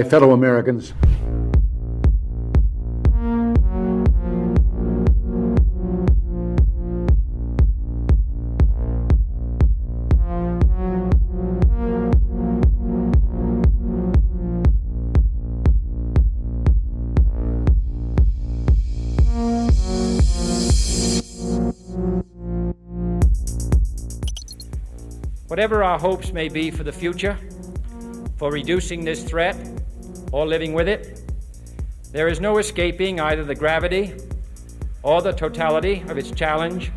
fellow Americans. Whatever our hopes may be for the future, for reducing this threat or living with it, there is no escaping either the gravity or the totality of its challenge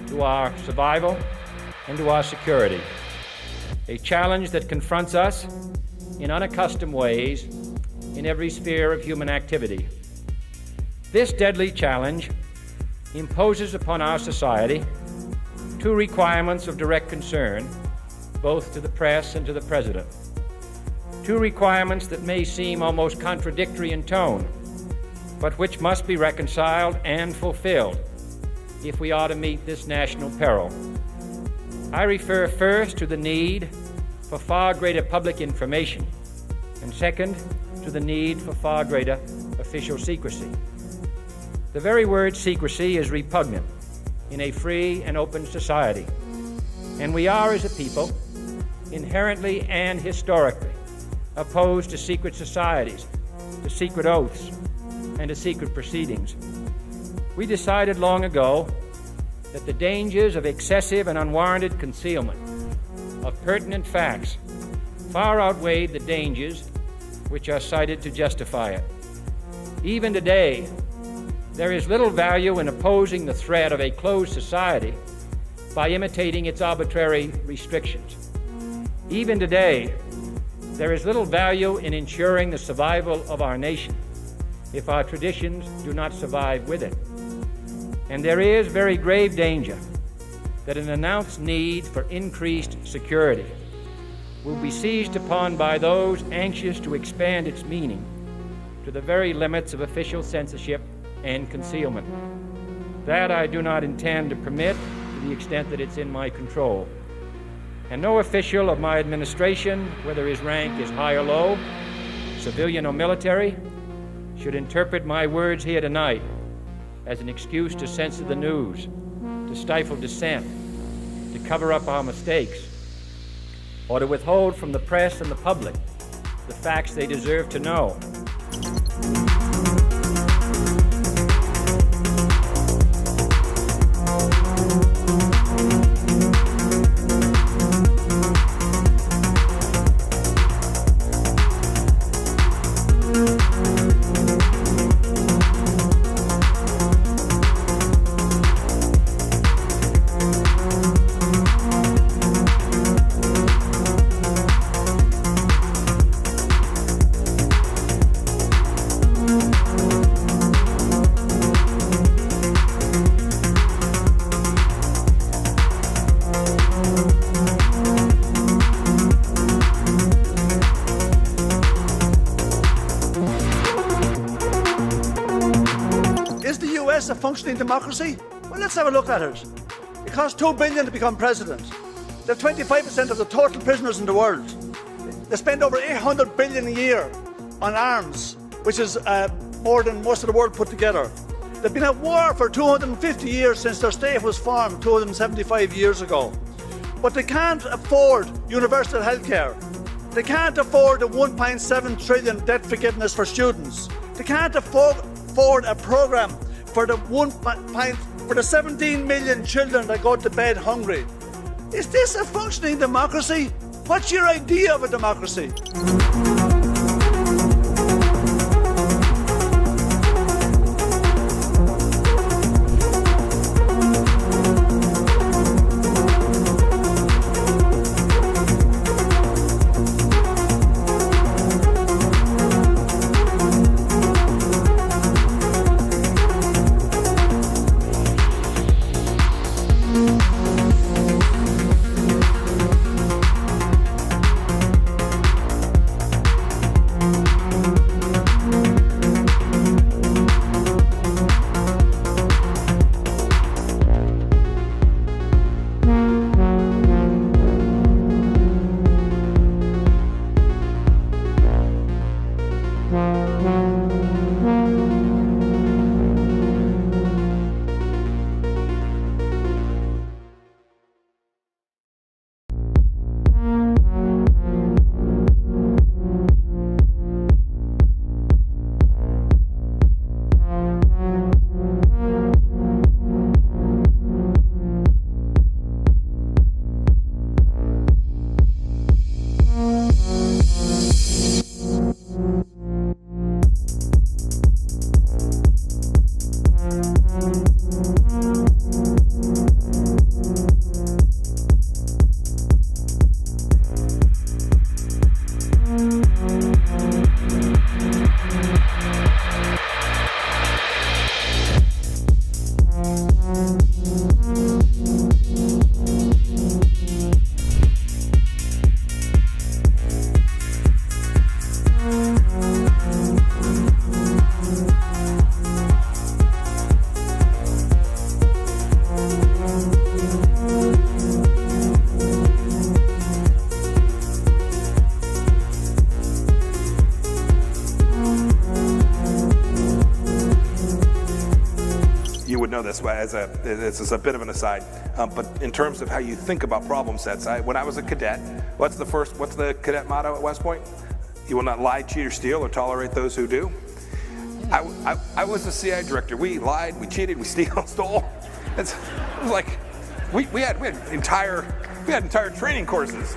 to our survival and to our security. A challenge that confronts us in unaccustomed ways in every sphere of human activity. This deadly challenge imposes upon our society two requirements of direct concern, both to the press and to the President. Two requirements that may seem almost contradictory in tone, but which must be reconciled and fulfilled if we are to meet this national peril. I refer first to the need for far greater public information, and second, to the need for far greater official secrecy. The very word secrecy is repugnant in a free and open society, and we are, as a people, inherently and historically opposed to secret societies, to secret oaths, and to secret proceedings. We decided long ago that the dangers of excessive and unwarranted concealment of pertinent facts far outweighed the dangers which are cited to justify it. Even today, there is little value in opposing the threat of a closed society by imitating its arbitrary restrictions. Even today, there is little value in ensuring the survival of our nation if our traditions do not survive with it. And there is very grave danger that an announced need for increased security will be seized upon by those anxious to expand its meaning to the very limits of official censorship and concealment. That I do not intend to permit to the extent that it's in my control. And no official of my administration, whether his rank is high or low, civilian or military, should interpret my words here tonight as an excuse to censor the news, to stifle dissent, to cover up our mistakes, or to withhold from the press and the public the facts they deserve to know. A functioning democracy? Well, let's have a look at it. It costs $2 billion to become president. They're 25% of the total prisoners in the world. They spend over $800 billion a year on arms, which is more than most of the world put together. They've been at war for 250 years since their state was formed 275 years ago. But they can't afford universal health care. They can't afford the 1.7 trillion debt forgiveness for students. They can't afford a programme for the 17 million children that go to bed hungry. Is this a functioning democracy? What's your idea of a democracy? know this this is a bit of an aside, but in terms of how you think about problem sets, when I was a cadet, what's the cadet motto at West Point? You will not lie, cheat, or steal, or tolerate those who do. I was the CIA director. We lied, we cheated, we stole. It was like we had entire training courses.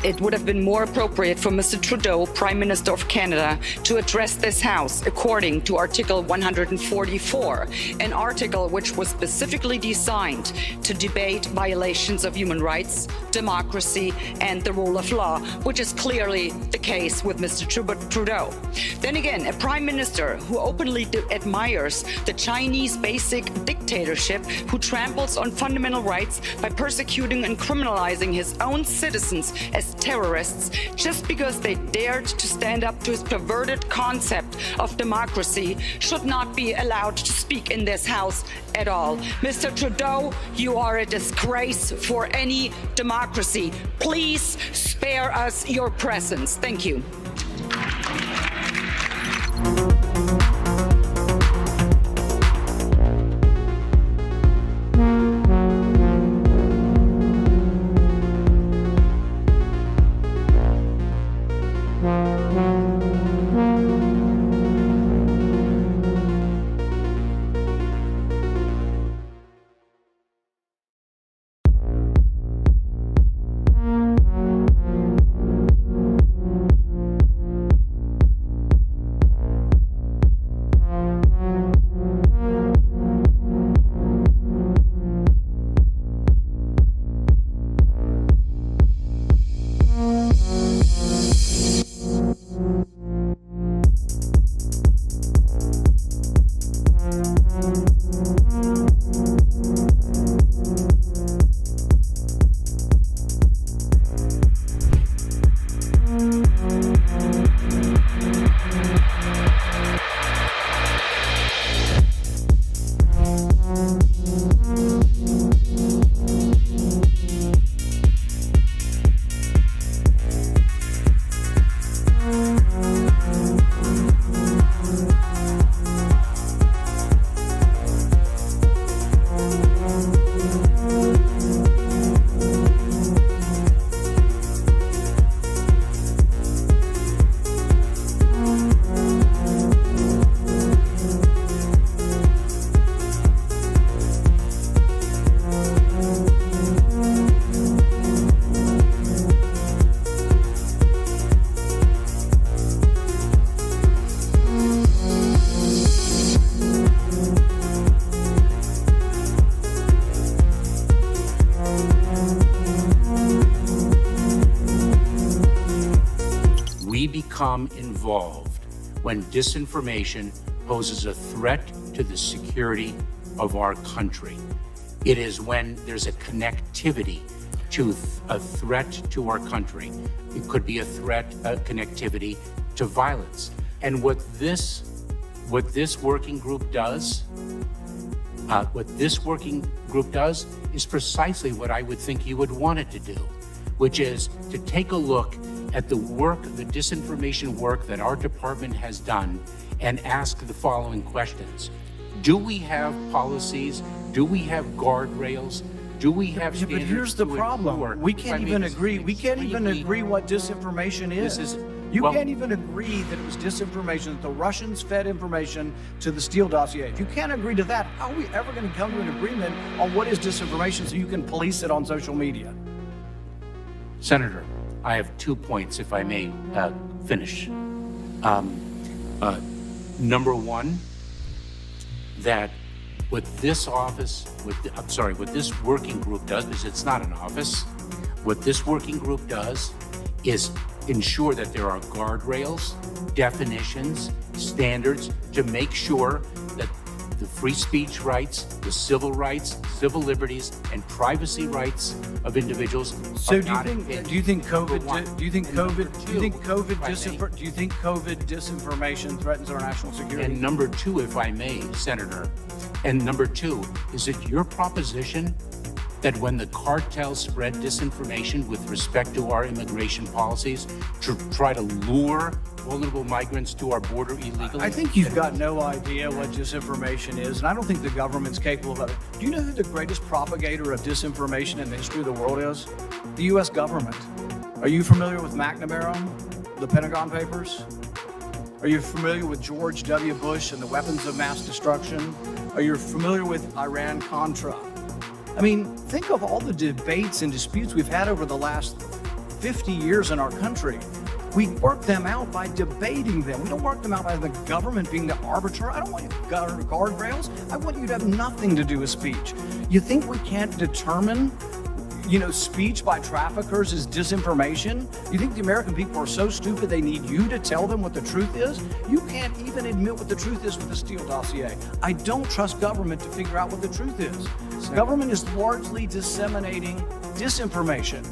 It would have been more appropriate for Mr. Trudeau, Prime Minister of Canada, to address this House according to Article 144, an article which was specifically designed to debate violations of human rights, democracy, and the rule of law, which is clearly the case with Mr. Trudeau. Then again, a Prime Minister who openly admires the Chinese basic dictatorship, who tramples on fundamental rights by persecuting and criminalizing his own citizens as terrorists just because they dared to stand up to his perverted concept of democracy, should not be allowed to speak in this House at all. Mr. Trudeau, you are a disgrace for any democracy. Please spare us your presence. Thank you. become involved when disinformation poses a threat to the security of our country. It is when there's a connectivity to a threat to our country. It could be a threat, a connectivity to violence. And what this working group does, is precisely what I would think you would want it to do, which is to take a look at the work, the disinformation work that our department has done and ask the following questions. Do we have policies? Do we have guardrails? Do we have standards? But here's the problem. We can't even agree. We can't even agree what disinformation is. You can't even agree that it was disinformation, that the Russians fed information to the Steele dossier. If you can't agree to that, how are we ever going to come to an agreement on what is disinformation so you can police it on social media? Senator, I have 2 points, if I may finish. Number one, that what this office, what this working group does, because it's not an office, what this working group does is ensure that there are guardrails, definitions, standards to make sure that the free speech rights, the civil rights, civil liberties, and privacy rights of individuals. So do you think COVID disinformation threatens our national security? And number two, if I may, Senator, and number two, is it your proposition that when the cartels spread disinformation with respect to our immigration policies to try to lure vulnerable migrants to our border illegally? I think you've got no idea what disinformation is, and I don't think the government's capable of it. Do you know who the greatest propagator of disinformation in the history of the world is? The U.S. government. Are you familiar with McNamara, the Pentagon Papers? Are you familiar with George W. Bush and the weapons of mass destruction? Are you familiar with Iran-Contra? I mean, think of all the debates and disputes we've had over the last 50 years in our country. We work them out by debating them. We don't work them out by the government being the arbiter. I don't want you to guardrails. I want you to have nothing to do with speech. You think we can't determine, speech by traffickers is disinformation? You think the American people are so stupid they need you to tell them what the truth is? You can't even admit what the truth is with the Steele dossier. I don't trust government to figure out what the truth is. Government is largely disseminating disinformation.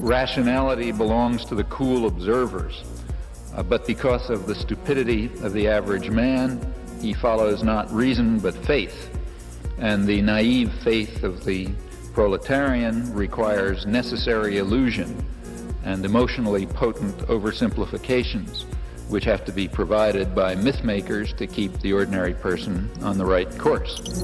Rationality belongs to the cool observers, but because of the stupidity of the average man, he follows not reason but faith, and the naive faith of the proletarian requires necessary illusion and emotionally potent oversimplifications, which have to be provided by myth makers to keep the ordinary person on the right course.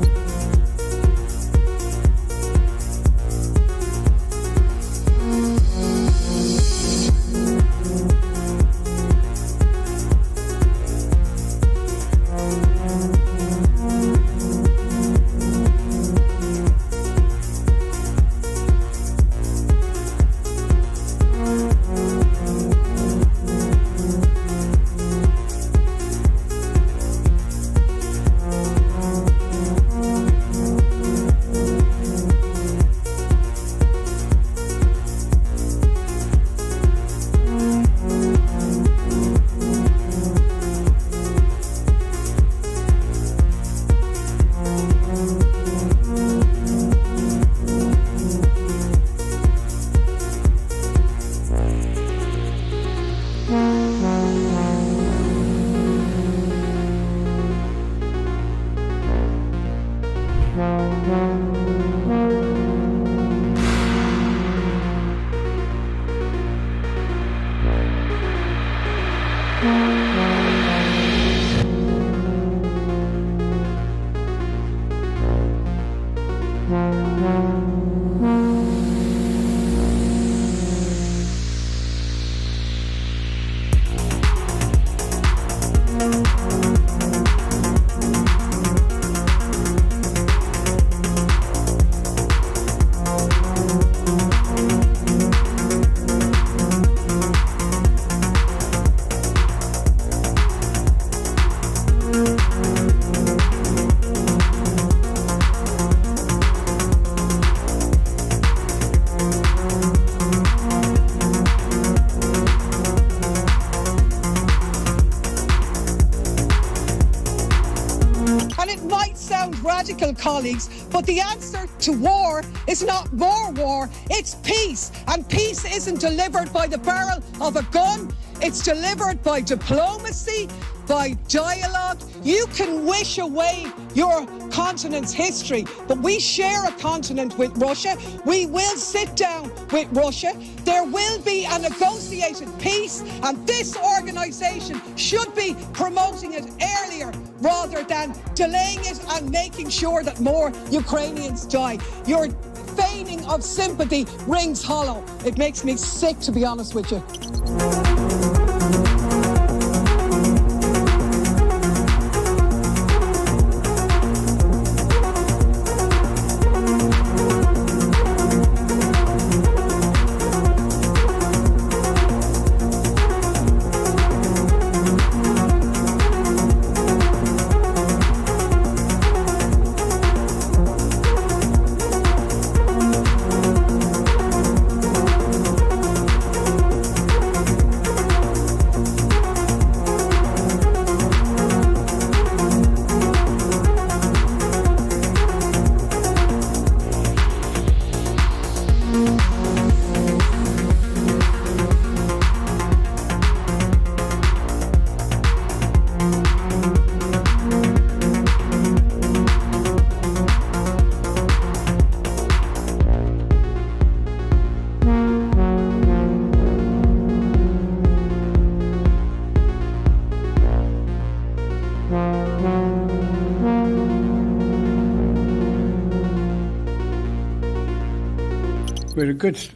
radical, colleagues, but the answer to war is not more war, it's peace. And peace isn't delivered by the barrel of a gun, it's delivered by diplomacy, by dialogue. You can wish away your continent's history, but we share a continent with Russia. We will sit down with Russia. There will be a negotiated peace, and this organisation should be promoting it earlier rather than delaying it and making sure that more Ukrainians die. Your feigning of sympathy rings hollow. It makes me sick, to be honest with you.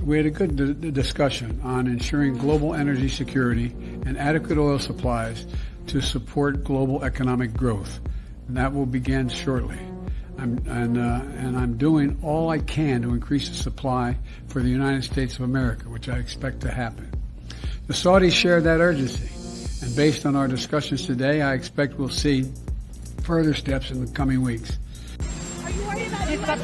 We had a good discussion on ensuring global energy security and adequate oil supplies to support global economic growth, and that will begin shortly. I'm doing all I can to increase the supply for the United States of America, which I expect to happen. The Saudis share that urgency, and based on our discussions today, I expect we'll see further steps in the coming weeks. Are you worried about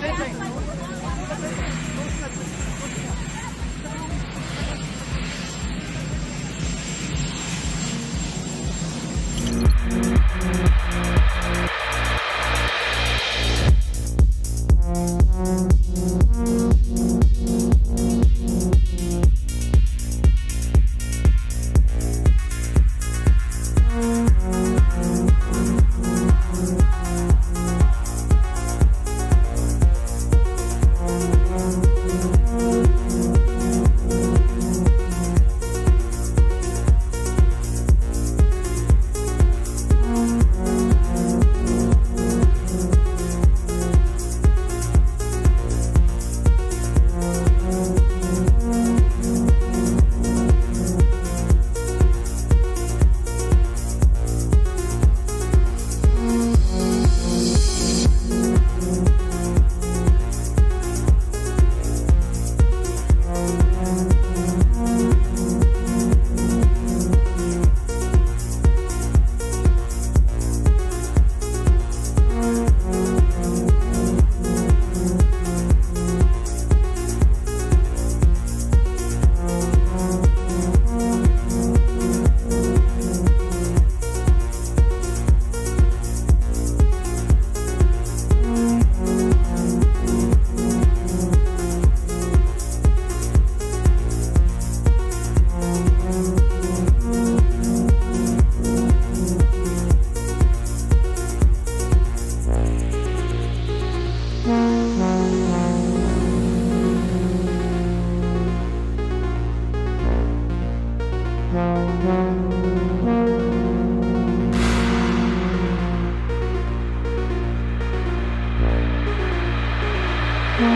Well,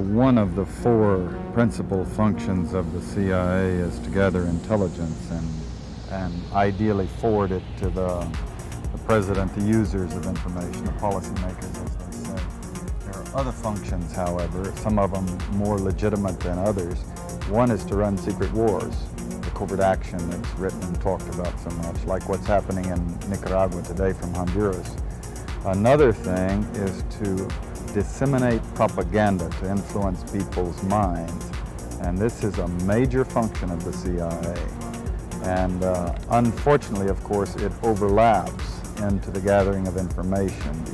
one of the four principal functions of the CIA is to gather intelligence and ideally forward it to the president, the users of information, the policymakers, as they say. There are other functions, however, some of them more legitimate than others. One is to run secret wars, the covert action that's written and talked about so much, like what's happening in Nicaragua today from Honduras. Another thing is to disseminate propaganda to influence people's minds. And this is a major function of the CIA. And unfortunately, of course, it overlaps into the gathering of information.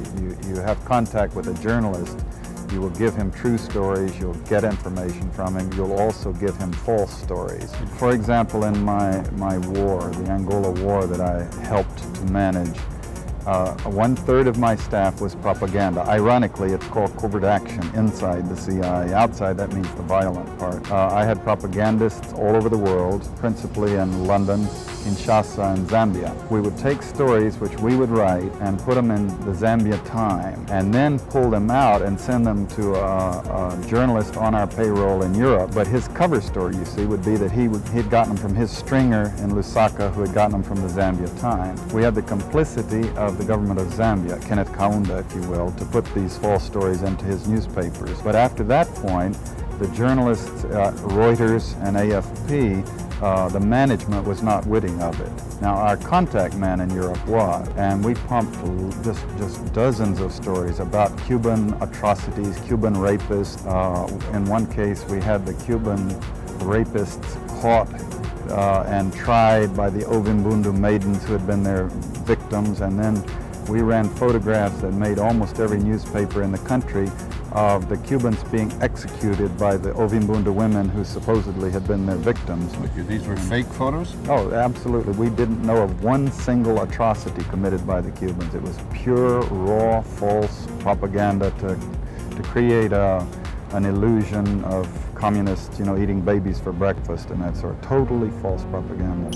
You have contact with a journalist, you will give him true stories, you'll get information from him, you'll also give him false stories. For example, in my war, the Angola war that I helped to manage, 1/3 of my staff was propaganda. Ironically, it's called covert action inside the CIA. Outside, that means the violent part. I had propagandists all over the world, principally in London, Kinshasa, and Zambia. We would take stories which we would write and put them in the Zambia Times, and then pull them out and send them to a journalist on our payroll in Europe. But his cover story, you see, would be that he'd gotten them from his stringer in Lusaka, who had gotten them from the Zambia Times. We had the complicity of the government of Zambia, Kenneth Kaunda, if you will, to put these false stories into his newspapers. But after that point, the journalists, Reuters and AFP, the management was not witting of it. Now, our contact man in Europe was, and we pumped just dozens of stories about Cuban atrocities, Cuban rapists. In one case, we had the Cuban rapists caught and tried by the Ovimbundu maidens who had been their victims, and then we ran photographs that made almost every newspaper in the country of the Cubans being executed by the Ovimbundu women who supposedly had been their victims. These were fake photos? Oh, absolutely. We didn't know of one single atrocity committed by the Cubans. It was pure, raw, false propaganda to create an illusion of communists, eating babies for breakfast and that sort. Totally false propaganda.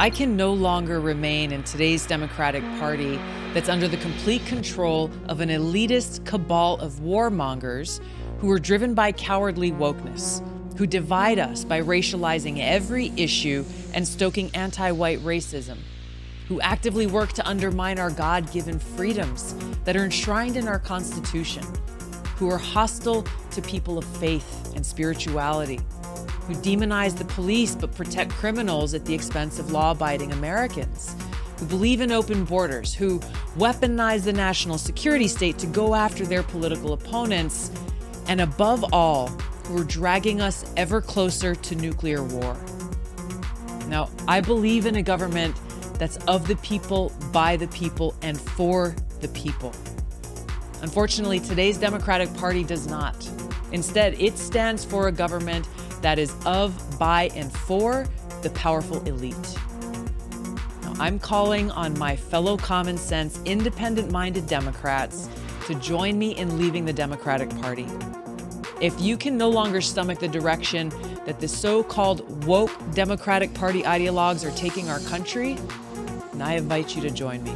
I can no longer remain in today's Democratic Party that's under the complete control of an elitist cabal of warmongers who are driven by cowardly wokeness, who divide us by racializing every issue and stoking anti-white racism, who actively work to undermine our God-given freedoms that are enshrined in our Constitution, who are hostile to people of faith and spirituality, who demonize the police but protect criminals at the expense of law-abiding Americans, who believe in open borders, who weaponize the national security state to go after their political opponents, and above all, who are dragging us ever closer to nuclear war. Now, I believe in a government that's of the people, by the people, and for the people. Unfortunately, today's Democratic Party does not. Instead, it stands for a government that is of, by, and for the powerful elite. Now, I'm calling on my fellow common sense, independent-minded Democrats to join me in leaving the Democratic Party. If you can no longer stomach the direction that the so-called woke Democratic Party ideologues are taking our country, then I invite you to join me.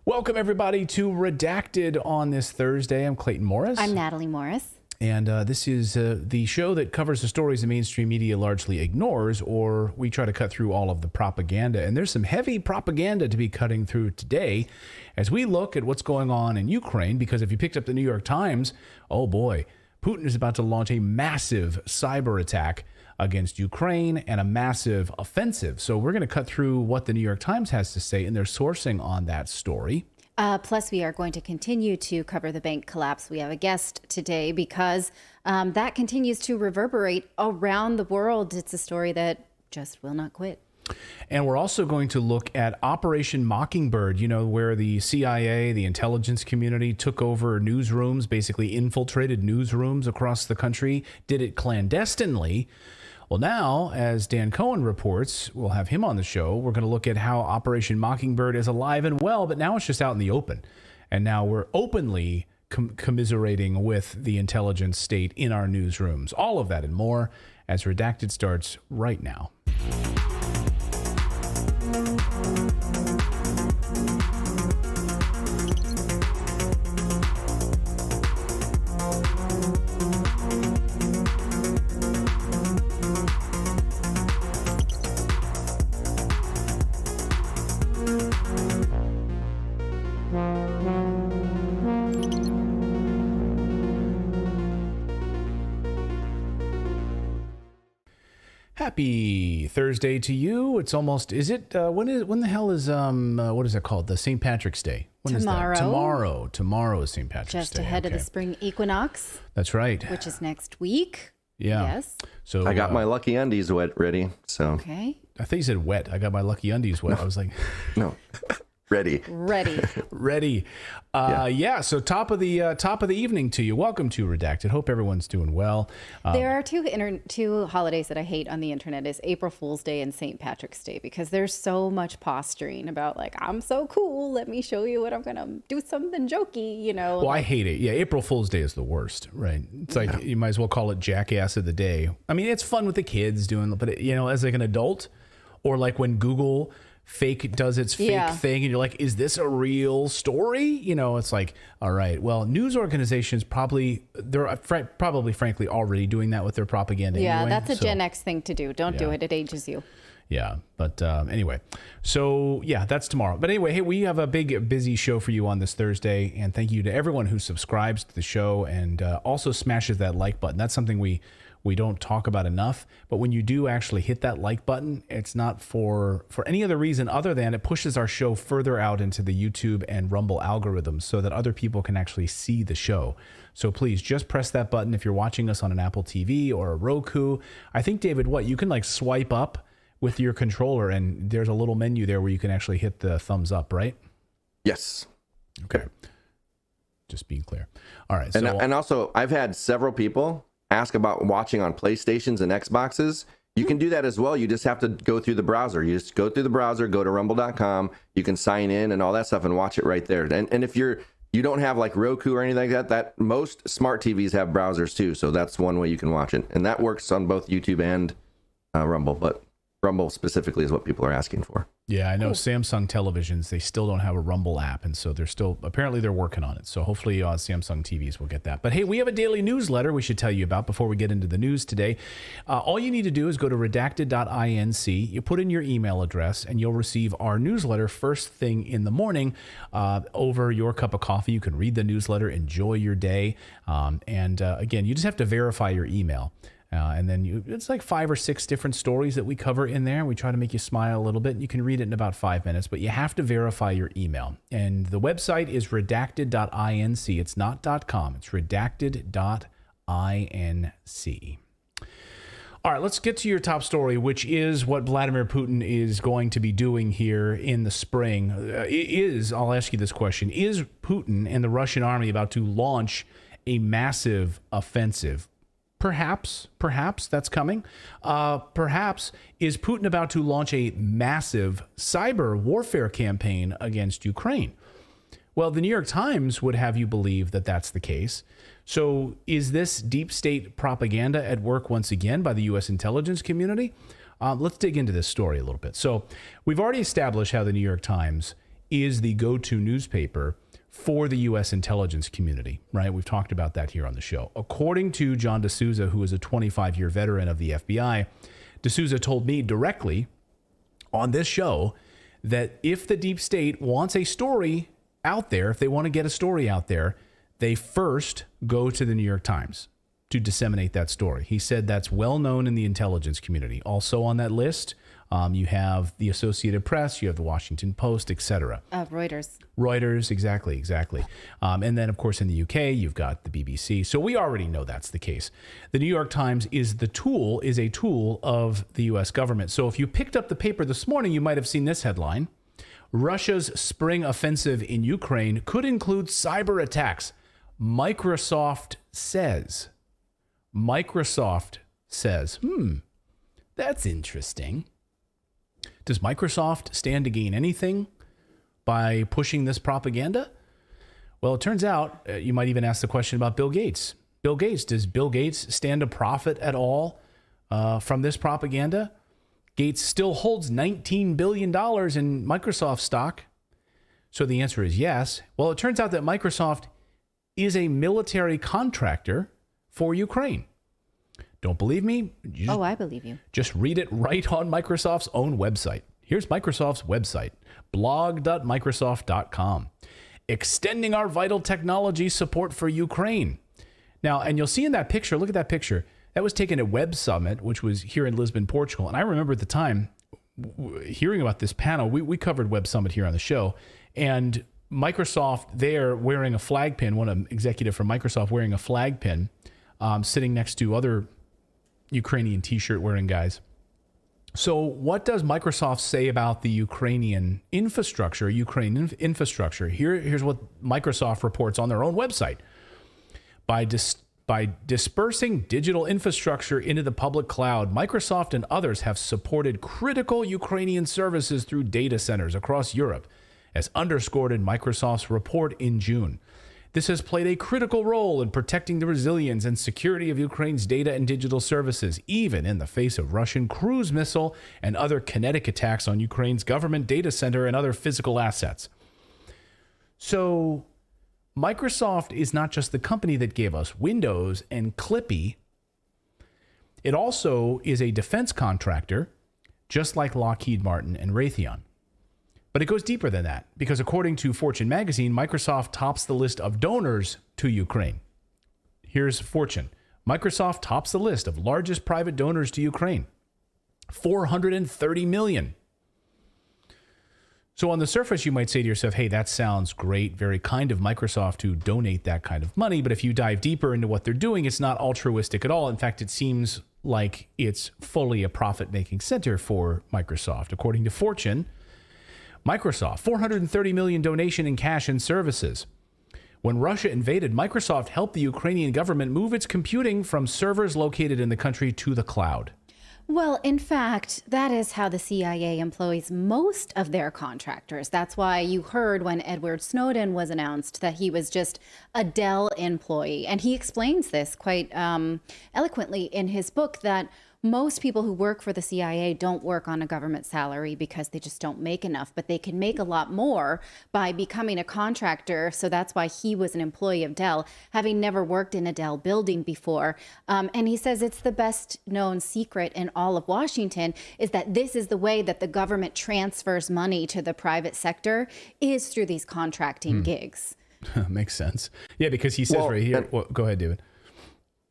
Welcome, everybody, to Redacted on this Thursday. I'm Clayton Morris. I'm Natali Morris. And this is the show that covers the stories the mainstream media largely ignores, or we try to cut through all of the propaganda. And there's some heavy propaganda to be cutting through today as we look at what's going on in Ukraine, because if you picked up the New York Times, oh boy, Putin is about to launch a massive cyber attack against Ukraine and a massive offensive. So we're going to cut through what the New York Times has to say and their sourcing on that story. Plus, we are going to continue to cover the bank collapse. We have a guest today because that continues to reverberate around the world. It's a story that just will not quit. And we're also going to look at Operation Mockingbird, you know, where the CIA, the intelligence community, took over newsrooms, basically infiltrated newsrooms across the country, did it clandestinely. Well, now, as Dan Cohen reports, we'll have him on the show. We're going to look at how Operation Mockingbird is alive and well, but now it's just out in the open. And now we're openly commiserating with the intelligence state in our newsrooms. All of that and more as Redacted starts right now. Happy Thursday to you. It's almost, is it, when the hell is, what is it called? The St. Patrick's Day. When Tomorrow. Is that? Tomorrow is St. Patrick's Day. Just ahead of the spring equinox. That's right. Which is next week. Yeah. Yes. So I got my lucky undies wet ready. So okay. I think you said wet. I got my lucky undies wet. I was like, no. Ready. Yeah. So top of the evening to you. Welcome to Redacted. Hope everyone's doing well. There are two holidays that I hate on the internet: is April Fool's Day and St. Patrick's Day, because there's so much posturing about like, I'm so cool, let me show you what I'm gonna do, something jokey, you know. Well, I hate it. Yeah, April Fool's Day is the worst, right? It's like you might as well call it Jackass of the Day. I mean, it's fun with the kids doing, but you know, as like an adult, or like when Google fake does its fake thing and you're like, is this a real story? You know, it's like, all right, well, news organizations probably frankly already doing that with their propaganda anyway. That's a Gen X thing to do. Don't do it. It ages you. Yeah. But anyway, so yeah, that's tomorrow. But anyway, hey, we have a big, busy show for you on this Thursday. And thank you to everyone who subscribes to the show and also smashes that like button. That's something we we don't talk about enough. But when you do actually hit that like button, it's not for any other reason other than it pushes our show further out into the YouTube and Rumble algorithms so that other people can actually see the show. So please just press that button if you're watching us on an Apple TV or a Roku. I think, David, you can like swipe up with your controller and there's a little menu there where you can actually hit the thumbs up, right? Yes. Okay. Just being clear. All right. And also, I've had several people ask about watching on PlayStations and Xboxes. You can do that as well. You just have to go through the browser. You just go through the browser, go to rumble.com. You can sign in and all that stuff and watch it right there. And if you don't have like Roku or anything like that, most smart TVs have browsers too. So that's one way you can watch it. And that works on both YouTube and Rumble. But Rumble specifically is what people are asking for. Yeah, I know Samsung televisions, they still don't have a Rumble app. And so apparently they're working on it. So hopefully Samsung TVs will get that. But hey, we have a daily newsletter we should tell you about before we get into the news today. All you need to do is go to redacted.inc. You put in your email address and you'll receive our newsletter first thing in the morning over your cup of coffee. You can read the newsletter, enjoy your day. Again, you just have to verify your email. And then it's like 5 or 6 different stories that we cover in there. We try to make you smile a little bit. You can read it in about 5 minutes, but you have to verify your email. And the website is redacted.inc. It's not .com. It's redacted.inc. All right, let's get to your top story, which is what Vladimir Putin is going to be doing here in the spring. I'll ask you this question. Is Putin and the Russian army about to launch a massive offensive? Perhaps that's coming. Perhaps is Putin about to launch a massive cyber warfare campaign against Ukraine? Well, the New York Times would have you believe that that's the case. So is this deep state propaganda at work once again by the U.S. intelligence community? Let's dig into this story a little bit. So we've already established how the New York Times is the go-to newspaper for the U.S. intelligence community, right? We've talked about that here on the show. According to John D'Souza, who is a 25-year veteran of the FBI, D'Souza told me directly on this show that if the deep state wants a story out there, if they want to get a story out there, they first go to the New York Times to disseminate that story. He said that's well known in the intelligence community. Also on that list, you have the Associated Press, you have the Washington Post, etc. Reuters, exactly. And then, of course, in the UK, you've got the BBC. So we already know that's the case. The New York Times is a tool of the U.S. government. So if you picked up the paper this morning, you might have seen this headline. Russia's spring offensive in Ukraine could include cyber attacks. Microsoft says, that's interesting. Does Microsoft stand to gain anything by pushing this propaganda? Well, it turns out you might even ask the question about Bill Gates. Does Bill Gates stand to profit at all from this propaganda? Gates still holds $19 billion in Microsoft stock. So the answer is yes. Well, it turns out that Microsoft is a military contractor for Ukraine. Don't believe me? I believe you. Just read it right on Microsoft's own website. Here's Microsoft's website, blog.microsoft.com. Extending our vital technology support for Ukraine. Now, and you'll see in that picture, look at that picture. That was taken at Web Summit, which was here in Lisbon, Portugal. And I remember at the time hearing about this panel. We covered Web Summit here on the show. And Microsoft there wearing a flag pin, one executive from Microsoft wearing a flag pin, sitting next to other Ukrainian t-shirt wearing guys. So what does Microsoft say about the Ukrainian infrastructure, Here's what Microsoft reports on their own website. By dispersing digital infrastructure into the public cloud, Microsoft and others have supported critical Ukrainian services through data centers across Europe, as underscored in Microsoft's report in June. This has played a critical role in protecting the resilience and security of Ukraine's data and digital services, even in the face of Russian cruise missile and other kinetic attacks on Ukraine's government data center and other physical assets. So Microsoft is not just the company that gave us Windows and Clippy. It also is a defense contractor, just like Lockheed Martin and Raytheon. But it goes deeper than that, because according to Fortune magazine, Microsoft tops the list of donors to Ukraine. Here's Fortune. Microsoft tops the list of largest private donors to Ukraine. $430 million. So on the surface, you might say to yourself, hey, that sounds great, very kind of Microsoft to donate that kind of money. But if you dive deeper into what they're doing, it's not altruistic at all. In fact, it seems like it's fully a profit-making center for Microsoft. According to Fortune, Microsoft, $430 million donation in cash and services. When Russia invaded, Microsoft helped the Ukrainian government move its computing from servers located in the country to the cloud. Well, in fact, that is how the CIA employs most of their contractors. That's why you heard when Edward Snowden was announced that he was just a Dell employee. And he explains this quite eloquently in his book, that most people who work for the CIA don't work on a government salary because they just don't make enough, but they can make a lot more by becoming a contractor. So that's why he was an employee of Dell, having never worked in a Dell building before. And he says it's the best known secret in all of Washington is that this is the way that the government transfers money to the private sector, is through these contracting gigs. Makes sense. Yeah, because he says right here, go ahead, David.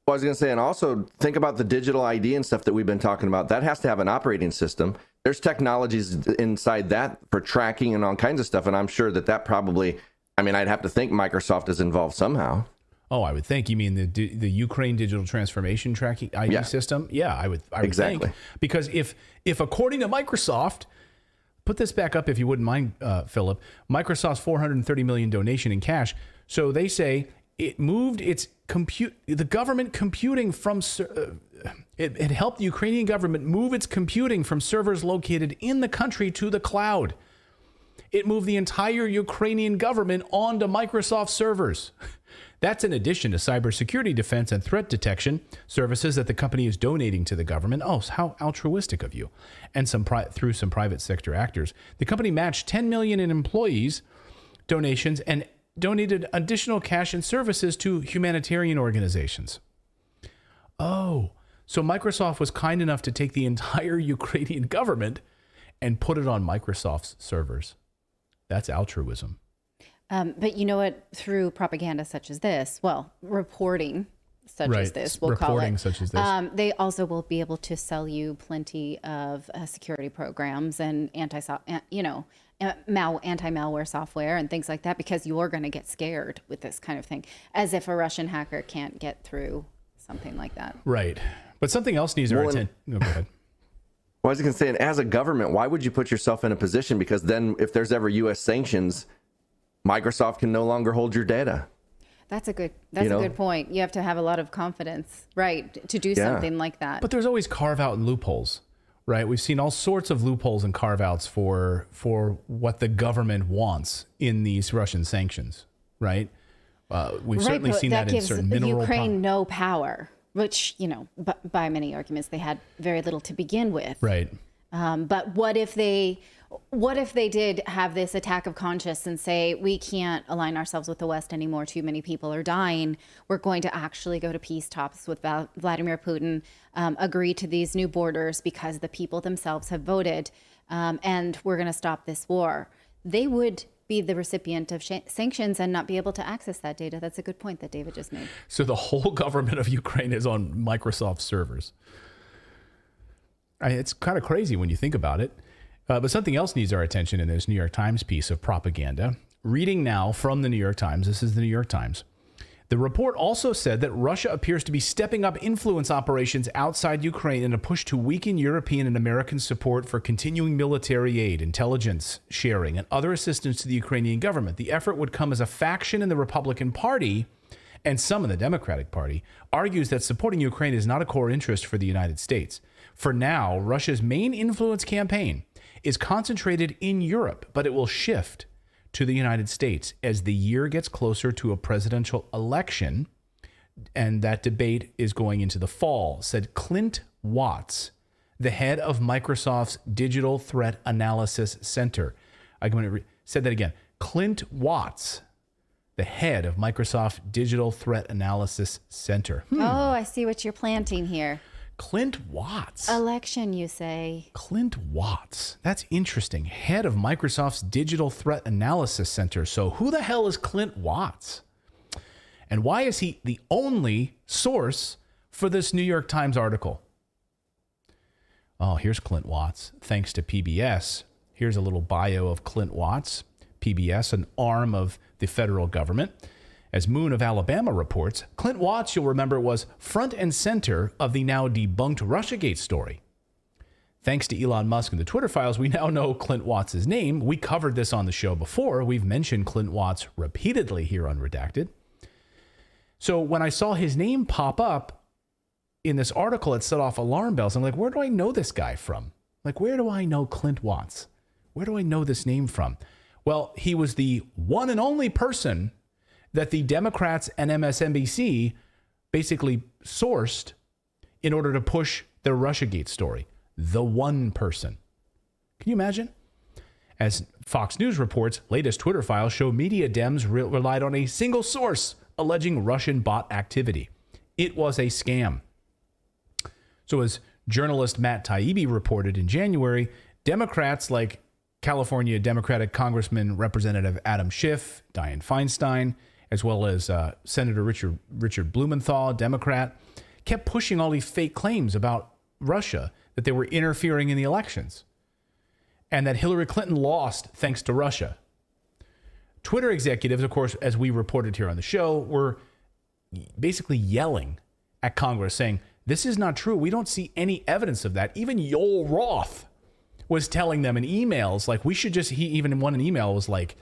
I was going to say, and also think about the digital ID and stuff that we've been talking about. That has to have an operating system. There's technologies inside that for tracking and all kinds of stuff. And I'm sure that probably, I mean, I'd have to think Microsoft is involved somehow. Oh, I would think. You mean the Ukraine digital transformation tracking ID system? Yeah, I would exactly think. Because if according to Microsoft, put this back up if you wouldn't mind, Philip, Microsoft's $430 million donation in cash. So they say it moved its the government computing from it helped the Ukrainian government move its computing from servers located in the country to the cloud. It moved the entire Ukrainian government onto Microsoft servers. That's in addition to cybersecurity defense and threat detection services that the company is donating to the government. Oh, how altruistic of you. And through some private sector actors. The company matched $10 million in employees donations and donated additional cash and services to humanitarian organizations. Oh, so Microsoft was kind enough to take the entire Ukrainian government and put it on Microsoft's servers. That's altruism. But you know what? Through propaganda such as this, reporting such as this, we'll call it. Such as this. They also will be able to sell you plenty of security programs and anti-malware software and things like that, because you're going to get scared with this kind of thing, as if a Russian hacker can't get through something like that. Right. But something else needs our attention. Go ahead. Well, I was going to say, and as a government, why would you put yourself in a position? Because then if there's ever U.S. sanctions, Microsoft can no longer hold your data. That's a good point. You have to have a lot of confidence, right, to do something like that. But there's always carve-out and loopholes. Right, we've seen all sorts of loopholes and carve-outs for what the government wants in these Russian sanctions. Right, we've certainly seen that in certain mineral. That gives Ukraine no power, which by many arguments they had very little to begin with. Right. But what if they did have this attack of conscience and say, we can't align ourselves with the West anymore, too many people are dying, we're going to actually go to peace talks with Vladimir Putin, agree to these new borders because the people themselves have voted, and we're going to stop this war. They would be the recipient of sanctions and not be able to access that data. That's a good point that David just made. So the whole government of Ukraine is on Microsoft servers. It's kind of crazy when you think about it. But something else needs our attention in this New York Times piece of propaganda. Reading now from the New York Times. This is the New York Times. The report also said that Russia appears to be stepping up influence operations outside Ukraine in a push to weaken European and American support for continuing military aid, intelligence sharing, and other assistance to the Ukrainian government. The effort would come as a faction in the Republican Party and some in the Democratic Party argues that supporting Ukraine is not a core interest for the United States. For now, Russia's main influence campaign is concentrated in Europe, but it will shift to the United States as the year gets closer to a presidential election, and that debate is going into the fall, said Clint Watts, the head of Microsoft's Digital Threat Analysis Center. I'm going to say that again. Clint Watts, the head of Microsoft Digital Threat Analysis Center. Oh, I see what you're planting here. Clint Watts. Election, you say. Clint Watts. That's interesting. Head of Microsoft's Digital Threat Analysis Center. So who the hell is Clint Watts? And why is he the only source for this New York Times article. Oh, here's Clint Watts. Thanks to PBS. Here's a little bio of Clint Watts. PBS, an arm of the federal government. As Moon of Alabama reports, Clint Watts, you'll remember, was front and center of the now debunked Russiagate story. Thanks to Elon Musk and the Twitter files, we now know Clint Watts' name. We covered this on the show before. We've mentioned Clint Watts repeatedly here on Redacted. So when I saw his name pop up in this article, it set off alarm bells. I'm like, where do I know this guy from? Like, where do I know Clint Watts? Where do I know this name from? Well, he was the one and only person that the Democrats and MSNBC basically sourced in order to push their Russiagate story. The one person. Can you imagine? As Fox News reports, latest Twitter files show media Dems relied on a single source alleging Russian bot activity. It was a scam. So as journalist Matt Taibbi reported in January, Democrats like California Democratic Congressman Representative Adam Schiff, Dianne Feinstein, as well as Senator Richard Blumenthal, Democrat, kept pushing all these fake claims about Russia, that they were interfering in the elections, and that Hillary Clinton lost thanks to Russia. Twitter executives, of course, as we reported here on the show, were basically yelling at Congress saying, this is not true. We don't see any evidence of that. Even Yoel Roth was telling them in emails, like, we should just, he even in one email was like,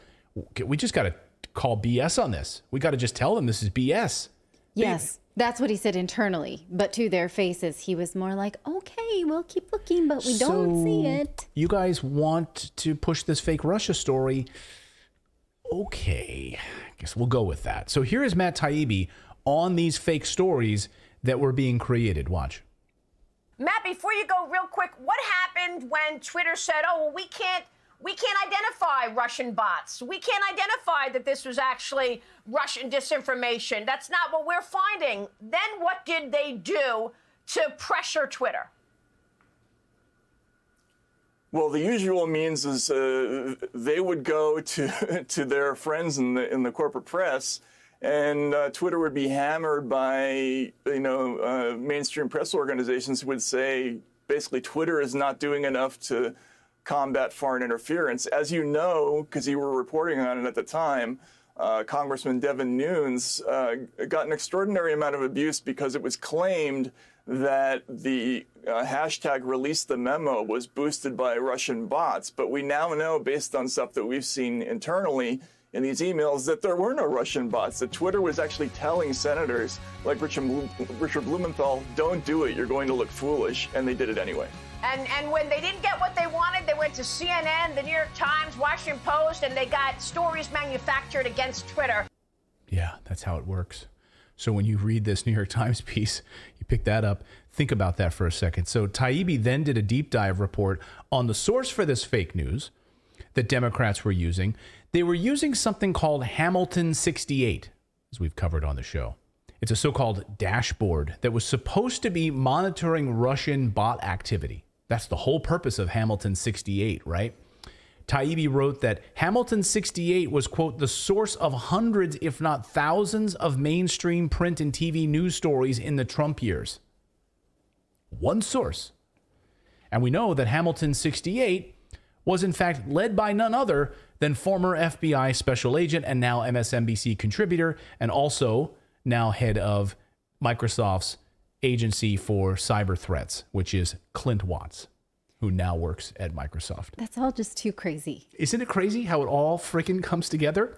we just got to call BS on this. We got to just tell them this is BS. Yes, that's what he said internally. But to their faces, he was more like, okay, we'll keep looking, but we don't see it. You guys want to push this fake Russia story? Okay, I guess we'll go with that. So here is Matt Taibbi on these fake stories that were being created. Watch. Matt, before you go, real quick, what happened when Twitter said, oh, well, we can't identify Russian bots. We can't identify that this was actually Russian disinformation. That's not what we're finding. Then what did they do to pressure Twitter? Well, the usual means is they would go to their friends in the corporate press, and Twitter would be hammered by mainstream press organizations who would say basically Twitter is not doing enough to combat foreign interference. As you know, because you were reporting on it at the time, Congressman Devin Nunes got an extraordinary amount of abuse because it was claimed that the hashtag release the memo was boosted by Russian bots. But we now know, based on stuff that we've seen internally in these emails, that there were no Russian bots, that Twitter was actually telling senators like Richard Blumenthal, don't do it, you're going to look foolish, and they did it anyway. And when they didn't get what they wanted, they went to CNN, the New York Times, Washington Post, and they got stories manufactured against Twitter. Yeah, that's how it works. So when you read this New York Times piece, you pick that up, think about that for a second. So Taibbi then did a deep dive report on the source for this fake news that Democrats were using. They were using something called Hamilton 68, as we've covered on the show. It's a so-called dashboard that was supposed to be monitoring Russian bot activity. That's the whole purpose of Hamilton 68, right? Taibbi wrote that Hamilton 68 was, quote, the source of hundreds, if not thousands, of mainstream print and TV news stories in the Trump years. One source. And we know that Hamilton 68 was, in fact, led by none other than former FBI special agent and now MSNBC contributor, and also now head of Microsoft's Agency for Cyber Threats, which is Clint Watts, who now works at Microsoft. That's all just too crazy. Isn't it crazy how it all freaking comes together?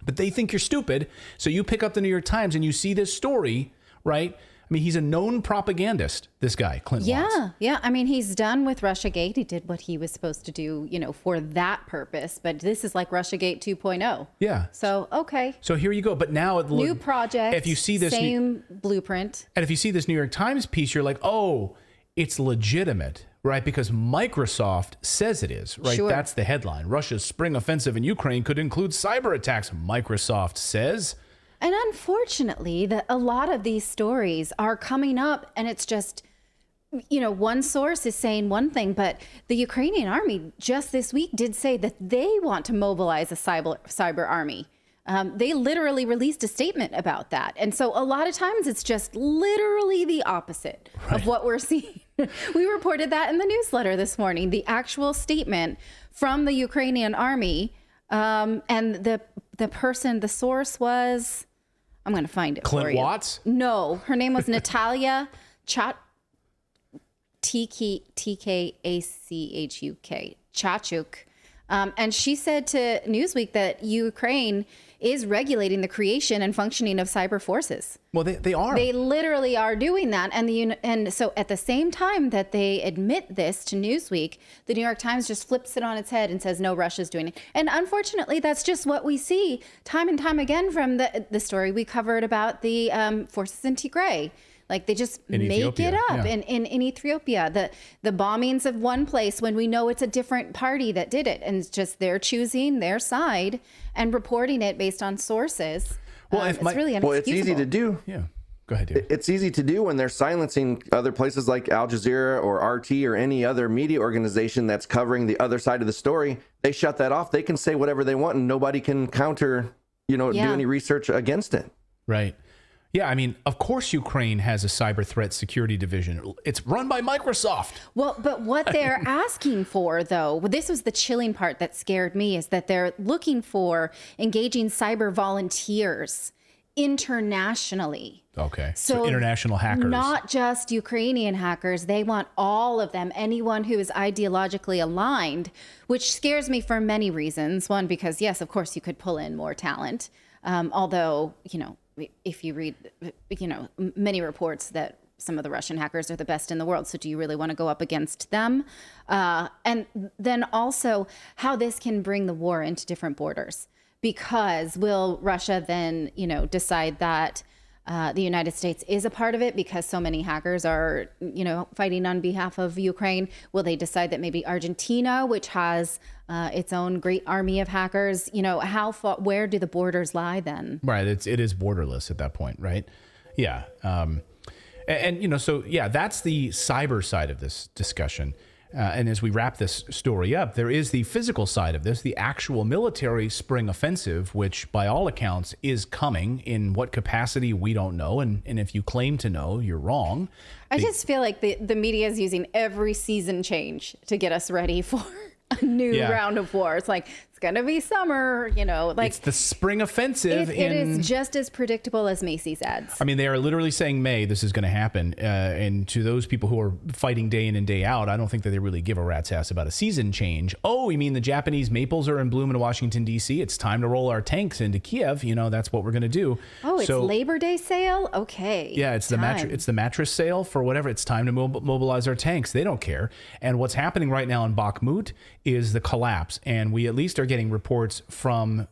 But they think you're stupid, so you pick up the New York Times and you see this story, right? I mean, he's a known propagandist, this guy, Clint Watts. Yeah. I mean, he's done with Russiagate. He did what he was supposed to do, for that purpose. But this is like Russiagate 2.0. Yeah. So, okay. So here you go. But now new project, if you see this same blueprint. And if you see this New York Times piece, you're like, oh, it's legitimate, right? Because Microsoft says it is, right? Sure. That's the headline. Russia's spring offensive in Ukraine could include cyber attacks, Microsoft says. And unfortunately, a lot of these stories are coming up, and it's just, one source is saying one thing, but the Ukrainian army just this week did say that they want to mobilize a cyber army. they literally released a statement about that. And so a lot of times it's just literally the opposite of what we're seeing. We reported that in the newsletter this morning, the actual statement from the Ukrainian army. And the source was, I'm going to find it Clint for you. Watts? No, her name was Natalia Tkachuk. Chachuk. And she said to Newsweek that Ukraine is regulating the creation and functioning of cyber forces. Well, they are. They literally are doing that. And so at the same time that they admit this to Newsweek, the New York Times just flips it on its head and says, no, Russia's doing it. And unfortunately, that's just what we see time and time again from the story we covered about the forces in Tigray. Like they just make it up in Ethiopia. The bombings of one place when we know it's a different party that did it. And it's just they're choosing their side and reporting it based on sources. Well, it's really inexcusable. Well, it's easy to do. Yeah. Go ahead, David. It's easy to do when they're silencing other places like Al Jazeera or RT or any other media organization that's covering the other side of the story. They shut that off. They can say whatever they want and nobody can counter, do any research against it. Right. Yeah, I mean, of course Ukraine has a cyber threat security division. It's run by Microsoft. Well, but what they're asking for, though, this was the chilling part that scared me, is that they're looking for engaging cyber volunteers internationally. Okay, so international hackers. Not just Ukrainian hackers. They want all of them, anyone who is ideologically aligned, which scares me for many reasons. One, because, yes, of course, you could pull in more talent, although, if you read, many reports that some of the Russian hackers are the best in the world. So do you really want to go up against them? And then also how this can bring the war into different borders, because will Russia then, decide that the United States is a part of it because so many hackers are, fighting on behalf of Ukraine? Will they decide that maybe Argentina, which has its own great army of hackers, how far, where do the borders lie then? Right. It is borderless at that point, right? Yeah. That's the cyber side of this discussion. And as we wrap this story up, there is the physical side of this, the actual military spring offensive, which by all accounts is coming. In what capacity, we don't know. And if you claim to know, you're wrong. I just feel like the media is using every season change to get us ready for a new round of war. It's like, it's going to be summer, it's the spring offensive. It is just as predictable as Macy's ads. I mean, they are literally saying May, this is going to happen. And to those people who are fighting day in and day out, I don't think that they really give a rat's ass about a season change. Oh, you mean the Japanese maples are in bloom in Washington, D.C.? It's time to roll our tanks into Kiev. That's what we're going to do. Oh, it's Labor Day sale? Okay. Yeah, it's the mattress sale for whatever. It's time to mobilize our tanks. They don't care. And what's happening right now in Bakhmut is the collapse. And we at least are getting reports on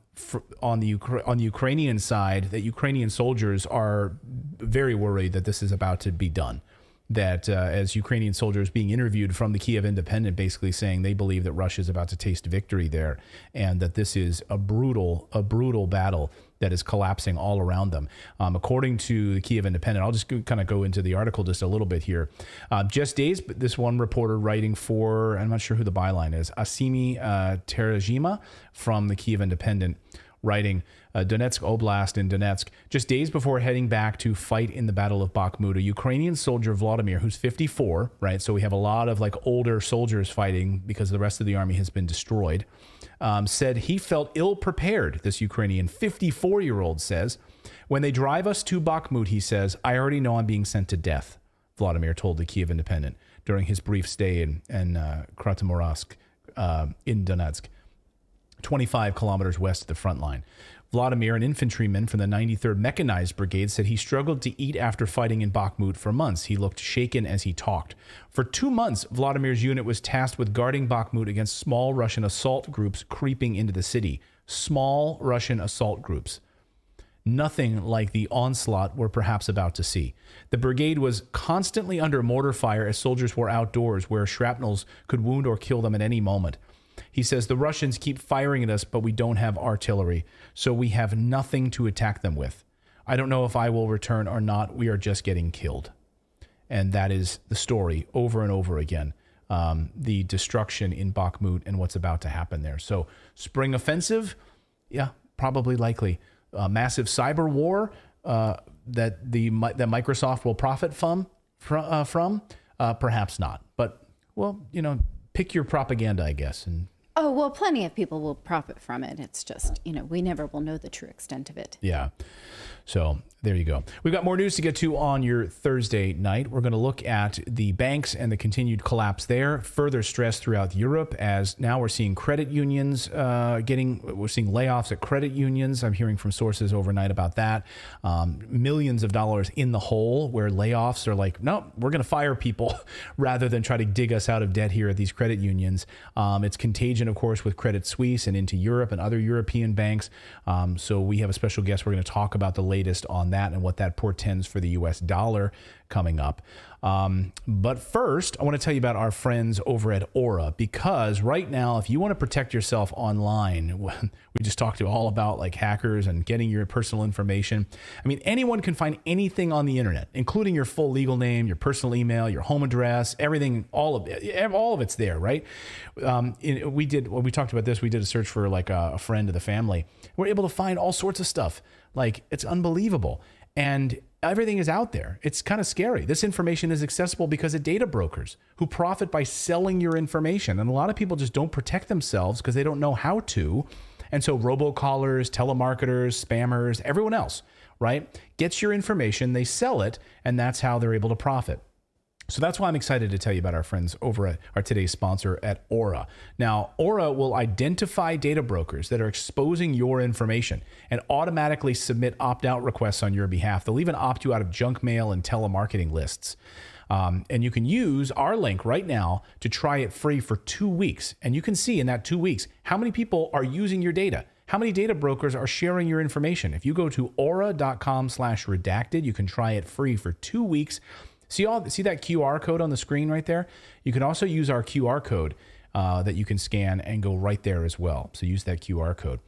the Ukrainian side that Ukrainian soldiers are very worried that this is about to be done. That as Ukrainian soldiers being interviewed from the Kiev Independent, basically saying they believe that Russia is about to taste victory there, and that this is a brutal battle that is collapsing all around them. According to the Kiev Independent, I'll just kind of go into the article just a little bit here. Just days, this one reporter writing for, I'm not sure who the byline is, Asimi Terajima from the Kiev Independent, writing, Donetsk Oblast in Donetsk, just days before heading back to fight in the Battle of Bakhmut, a Ukrainian soldier, Vladimir, who's 54, right? So we have a lot of older soldiers fighting because the rest of the army has been destroyed, said he felt ill-prepared, this Ukrainian 54-year-old says. When they drive us to Bakhmut, he says, I already know I'm being sent to death, Vladimir told the Kiev Independent during his brief stay in Kramatorsk in Donetsk, 25 kilometers west of the front line. Vladimir, an infantryman from the 93rd Mechanized Brigade, said he struggled to eat after fighting in Bakhmut for months. He looked shaken as he talked. For 2 months, Vladimir's unit was tasked with guarding Bakhmut against small Russian assault groups creeping into the city. Small Russian assault groups. Nothing like the onslaught we're perhaps about to see. The brigade was constantly under mortar fire as soldiers were outdoors, where shrapnels could wound or kill them at any moment. He says the Russians keep firing at us, but we don't have artillery, so we have nothing to attack them with. I don't know if I will return or not. We are just getting killed. And that is the story over and over again. The destruction in Bakhmut and what's about to happen there. So spring offensive, yeah, probably likely. Massive cyber war that Microsoft will profit from, perhaps not. But, well, pick your propaganda, I guess. And oh, well, plenty of people will profit from it. It's just, we never will know the true extent of it. Yeah. So there you go. We've got more news to get to on your Thursday night. We're going to look at the banks and the continued collapse there, further stress throughout Europe, as now we're seeing credit unions we're seeing layoffs at credit unions. I'm hearing from sources overnight about that. Millions of dollars in the hole, where layoffs are like, no, we're going to fire people rather than try to dig us out of debt here at these credit unions. It's contagion, of course, with Credit Suisse and into Europe and other European banks. So we have a special guest. We're going to talk about the latest on that and what that portends for the U.S. dollar coming up. But first, I want to tell you about our friends over at Aura, because right now, if you want to protect yourself online, we just talked to all about like hackers and getting your personal information. I mean, anyone can find anything on the internet, including your full legal name, your personal email, your home address, everything, all of it's there, right? When we talked about this, we did a search for like a friend of the family. We're able to find all sorts of stuff. Like, it's unbelievable. And everything is out there. It's kind of scary. This information is accessible because of data brokers who profit by selling your information. And a lot of people just don't protect themselves because they don't know how to. And so robocallers, telemarketers, spammers, everyone else, right, gets your information, they sell it, and that's how they're able to profit. So that's why I'm excited to tell you about our friends over at our today's sponsor at Aura. Now, Aura will identify data brokers that are exposing your information and automatically submit opt-out requests on your behalf. They'll even opt you out of junk mail and telemarketing lists. And you can use our link right now to try it free for 2 weeks. And you can see in that 2 weeks how many people are using your data. How many data brokers are sharing your information? If you go to aura.com/redacted, you can try it free for 2 weeks. See that QR code on the screen right there? You can also use our QR code that you can scan and go right there as well. So use that QR code.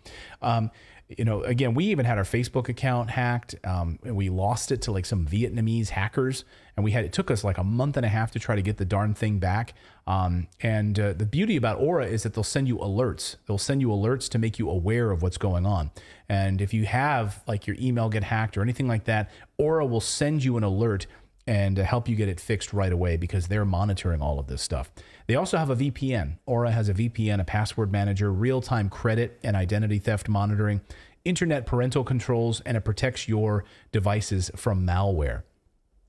Again, we even had our Facebook account hacked. And we lost it to like some Vietnamese hackers, and it took us like a month and a half to try to get the darn thing back. The beauty about Aura is that they'll send you alerts. They'll send you alerts to make you aware of what's going on. And if you have like your email get hacked or anything like that, Aura will send you an alert and help you get it fixed right away, because they're monitoring all of this stuff. They also have a VPN. Aura has a VPN, a password manager, real-time credit and identity theft monitoring, internet parental controls, and it protects your devices from malware.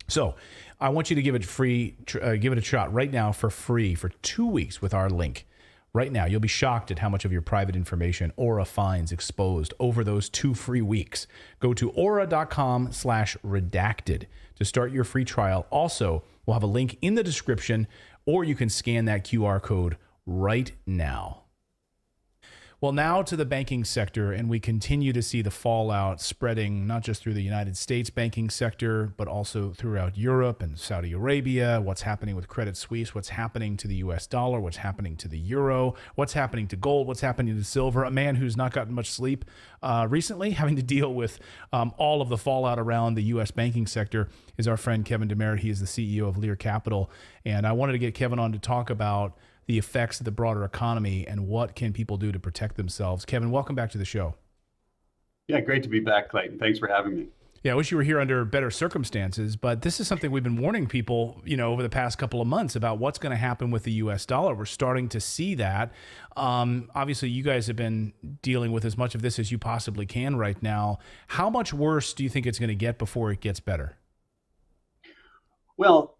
So I want you to give it a shot right now for free for 2 weeks with our link. Right now, you'll be shocked at how much of your private information Aura finds exposed over those 2 free weeks. Go to aura.com/redacted to start your free trial. Also, we'll have a link in the description, or you can scan that QR code right now. Well, now to the banking sector, and we continue to see the fallout spreading not just through the United States banking sector, but also throughout Europe and Saudi Arabia. What's happening with Credit Suisse? What's happening to the US dollar? What's happening to the euro? What's happening to gold? What's happening to silver? A man who's not gotten much sleep recently, having to deal with all of the fallout around the US banking sector, is our friend Kevin Demerit. He is the CEO of Lear Capital. And I wanted to get Kevin on to talk about the effects of the broader economy and what can people do to protect themselves. Kevin, welcome back to the show. Yeah, great to be back, Clayton. Thanks for having me. Yeah, I wish you were here under better circumstances, but this is something we've been warning people, over the past couple of months about what's going to happen with the U.S. dollar. We're starting to see that. Obviously, you guys have been dealing with as much of this as you possibly can right now. How much worse do you think it's going to get before it gets better? Well,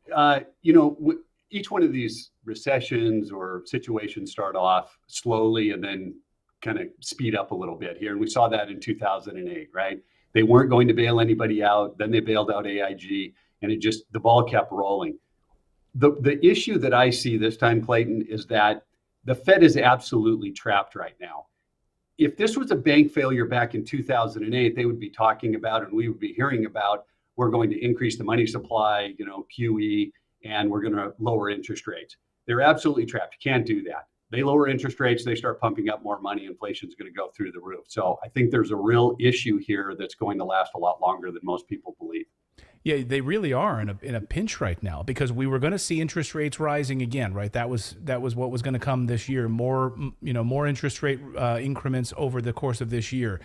each one of these recessions or situations start off slowly and then kind of speed up a little bit here. And we saw that in 2008, right? They weren't going to bail anybody out. Then they bailed out AIG, and the ball kept rolling. The issue that I see this time, Clayton, is that the Fed is absolutely trapped right now. If this was a bank failure back in 2008, they would be talking about, and we would be hearing about, we're going to increase the money supply, QE, and we're going to lower interest rates. They're absolutely trapped. You can't do that. They lower interest rates, they start pumping up more money, inflation's going to go through the roof. So I think there's a real issue here that's going to last a lot longer than most people believe. Yeah, they really are in a pinch right now, because we were going to see interest rates rising again, right? That was what was going to come this year. More interest rate increments over the course of this year,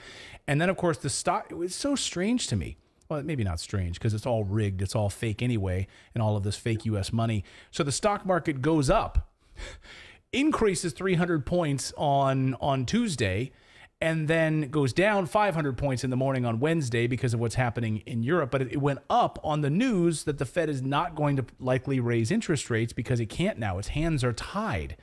and then of course the stock. It was so strange to me. Well, maybe not strange, because it's all rigged, it's all fake anyway, and all of this fake U.S. money. So the stock market goes up, increases 300 points on Tuesday, and then goes down 500 points in the morning on Wednesday because of what's happening in Europe. But it went up on the news that the Fed is not going to likely raise interest rates because it can't now. Its hands are tied.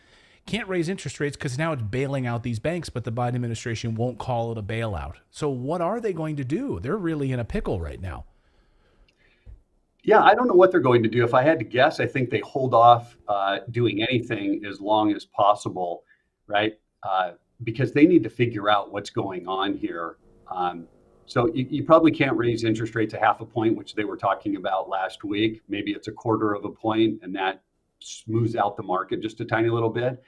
Can't raise interest rates because now it's bailing out these banks, but the Biden administration won't call it a bailout. So what are they going to do? They're really in a pickle right now. Yeah, I don't know what they're going to do. If I had to guess, I think they hold off doing anything as long as possible, right? Because they need to figure out what's going on here. So you probably can't raise interest rates a half a point, which they were talking about last week. Maybe it's a quarter of a point, and that smooths out the market just a tiny little bit.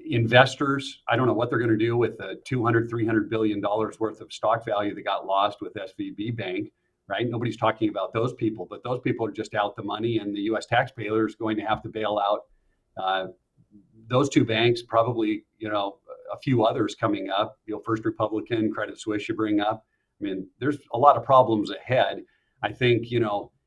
Investors, I don't know what they're going to do with the $200-300 billion worth of stock value that got lost with SVB Bank, right? Nobody's talking about those people, but those people are just out the money, and the U.S. taxpayer is going to have to bail out those two banks, probably, a few others coming up. First Republican, Credit Suisse you bring up. I mean, there's a lot of problems ahead. I think,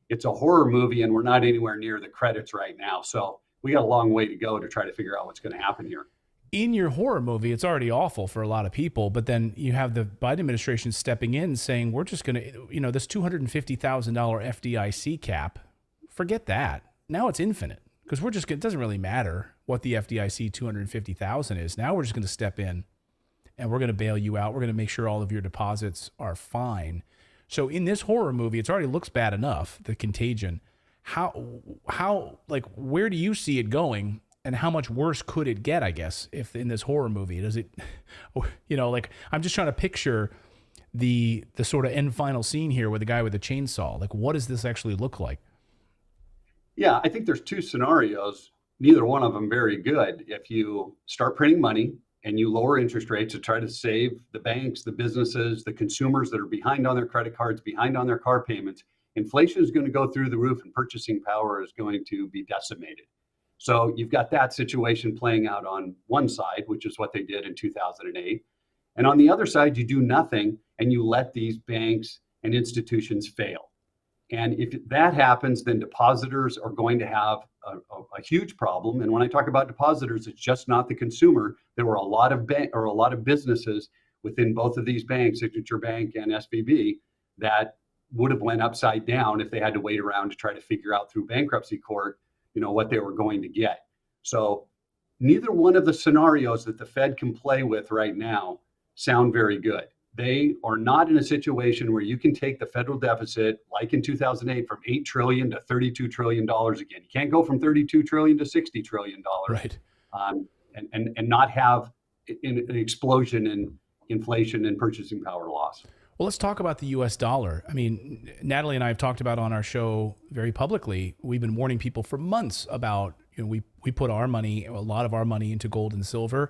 it's a horror movie, and we're not anywhere near the credits right now. So we got a long way to go to try to figure out what's going to happen here. In your horror movie, it's already awful for a lot of people, but then you have the Biden administration stepping in saying, we're just going to, this $250,000 FDIC cap, forget that. Now it's infinite, because it doesn't really matter what the FDIC 250,000 is. Now we're just going to step in and we're going to bail you out. We're going to make sure all of your deposits are fine. So in this horror movie, it already looks bad enough, the contagion. Where do you see it going, and how much worse could it get, I guess, if in this horror movie? Does it, I'm just trying to picture the sort of end final scene here with the guy with the chainsaw. What does this actually look like? Yeah, I think there's two scenarios, neither one of them very good. If you start printing money and you lower interest rates to try to save the banks, the businesses, the consumers that are behind on their credit cards, behind on their car payments, inflation is going to go through the roof and purchasing power is going to be decimated. So you've got that situation playing out on one side, which is what they did in 2008. And on the other side, you do nothing and you let these banks and institutions fail. And if that happens, then depositors are going to have a huge problem. And when I talk about depositors, it's just not the consumer. There were a lot of businesses within both of these banks, Signature Bank and SVB, that would have went upside down if they had to wait around to try to figure out through bankruptcy court, what they were going to get. So neither one of the scenarios that the Fed can play with right now sound very good. They are not in a situation where you can take the federal deficit, like in 2008, from $8 trillion to $32 trillion again. You can't go from $32 trillion to $60 trillion, right? And not have an explosion in inflation and purchasing power loss. Well, let's talk about the U.S. dollar. I mean, Natali and I have talked about on our show very publicly. We've been warning people for months about, we put a lot of our money into gold and silver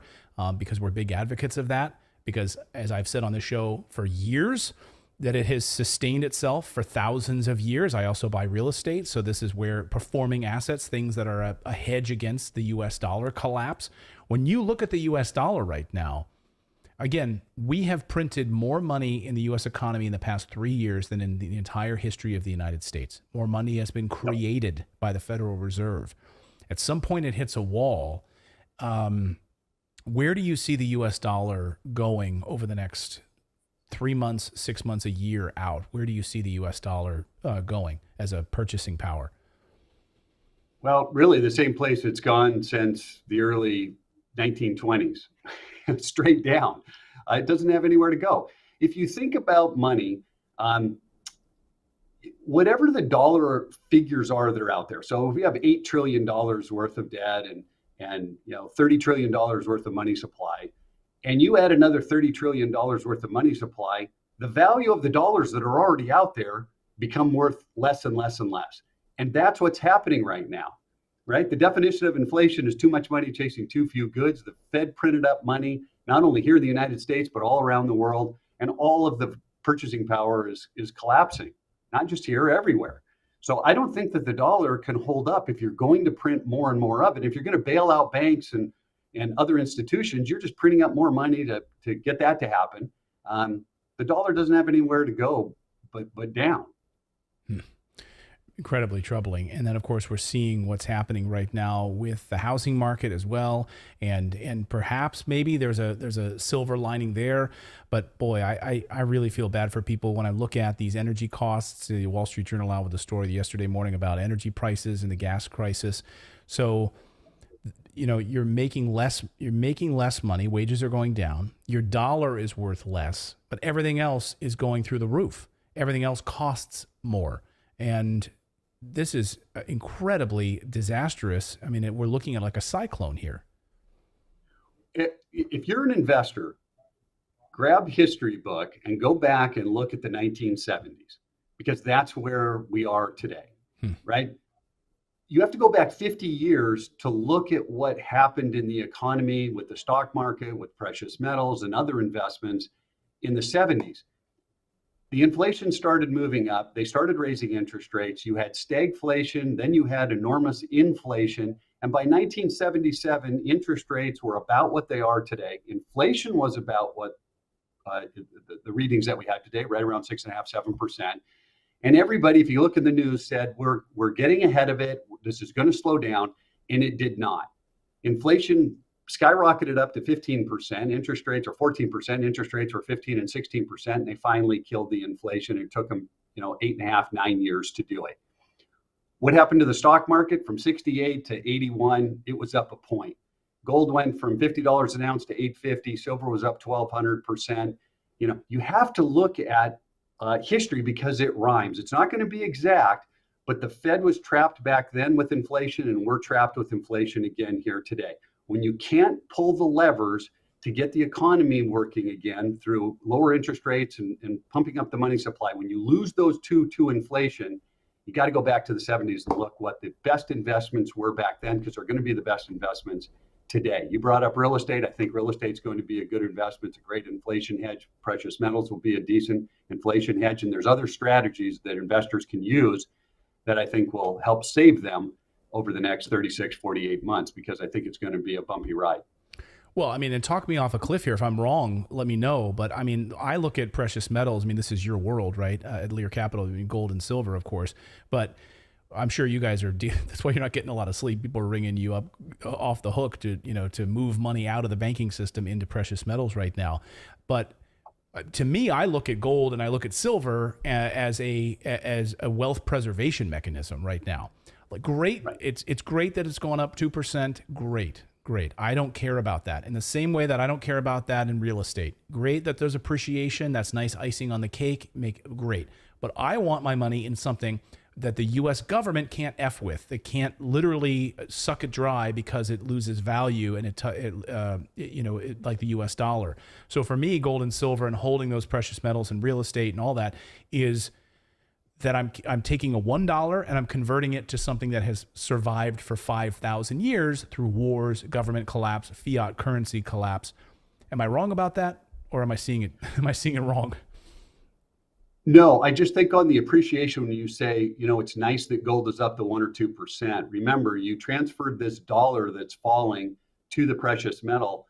because we're big advocates of that. Because as I've said on the show for years, that it has sustained itself for thousands of years. I also buy real estate. So this is where performing assets, things that are a hedge against the U.S. dollar, collapse. When you look at the U.S. dollar right now, again, we have printed more money in the U.S. economy in the past 3 years than in the entire history of the United States. More money has been created by the Federal Reserve. At some point, it hits a wall. Where do you see the U.S. dollar going over the next 3 months, 6 months, a year out? Where do you see the U.S. dollar going as a purchasing power? Well, really the same place it's gone since the early 1920s, straight down. It doesn't have anywhere to go. If you think about money, whatever the dollar figures are that are out there. So if we have $8 trillion worth of debt and $30 trillion worth of money supply, and you add another $30 trillion worth of money supply, the value of the dollars that are already out there become worth less and less and less. And that's what's happening right now, right? The definition of inflation is too much money chasing too few goods. The Fed printed up money, not only here in the United States, but all around the world. And all of the purchasing power is collapsing, not just here, everywhere. So I don't think that the dollar can hold up if you're going to print more and more of it. If you're going to bail out banks and other institutions, you're just printing up more money to get that to happen. The dollar doesn't have anywhere to go but down. Incredibly troubling. And then, of course, we're seeing what's happening right now with the housing market as well. And perhaps maybe there's a silver lining there. But boy, I really feel bad for people when I look at these energy costs. The Wall Street Journal out with a story yesterday morning about energy prices and the gas crisis. So, you're making less money, wages are going down, your dollar is worth less, but everything else is going through the roof. Everything else costs more. And this is incredibly disastrous. I mean, we're looking at like a cyclone here. If you're an investor, grab history book and go back and look at the 1970s, because that's where we are today, right? You have to go back 50 years to look at what happened in the economy with the stock market, with precious metals and other investments in the 70s. The inflation started moving up. They started raising interest rates. You had stagflation, then you had enormous inflation. And by 1977, interest rates were about what they are today. Inflation was about what the readings that we had today, right around 6.5%, 7%. And everybody, if you look in the news, said we're getting ahead of it. This is going to slow down, and it did not. Inflation skyrocketed up to 15%. Interest rates are 14%. Interest rates were 15 and 16%. And they finally killed the inflation. It took them, 8.5, 9 years to do it. What happened to the stock market from 68 to 81? It was up a point. Gold went from $50 an ounce to $850. Silver was up 1,200%. You have to look at history because it rhymes. It's not going to be exact, but the Fed was trapped back then with inflation, and we're trapped with inflation again here today. When you can't pull the levers to get the economy working again through lower interest rates and pumping up the money supply, when you lose those two to inflation, you got to go back to the 70s and look what the best investments were back then, because they're going to be the best investments today. You brought up real estate. I think real estate's going to be a good investment. It's a great inflation hedge. Precious metals will be a decent inflation hedge. And there's other strategies that investors can use that I think will help save them over the next 36, 48 months, because I think it's going to be a bumpy ride. Well, I mean, and talk me off a cliff here. If I'm wrong, let me know. But I mean, I look at precious metals. I mean, this is your world, right? At Lear Capital, I mean, gold and silver, of course. But I'm sure you guys are, that's why you're not getting a lot of sleep. People are ringing you up off the hook to move money out of the banking system into precious metals right now. But to me, I look at gold and I look at silver as a wealth preservation mechanism right now. Like, great. Right. It's great that it's gone up 2%. Great. I don't care about that. In the same way that I don't care about that in real estate. Great that there's appreciation. That's nice icing on the cake. Great. But I want my money in something that the U.S. government can't F with. They can't literally suck it dry because it loses value and like the U.S. dollar. So for me, gold and silver and holding those precious metals and real estate and all that is that I'm taking a $1 and I'm converting it to something that has survived for 5,000 years through wars, government collapse, fiat currency collapse. Am I wrong about that, or am I seeing it wrong? No, I just think on the appreciation, when you say, it's nice that gold is up to 1 or 2%. Remember, you transferred this dollar that's falling to the precious metal,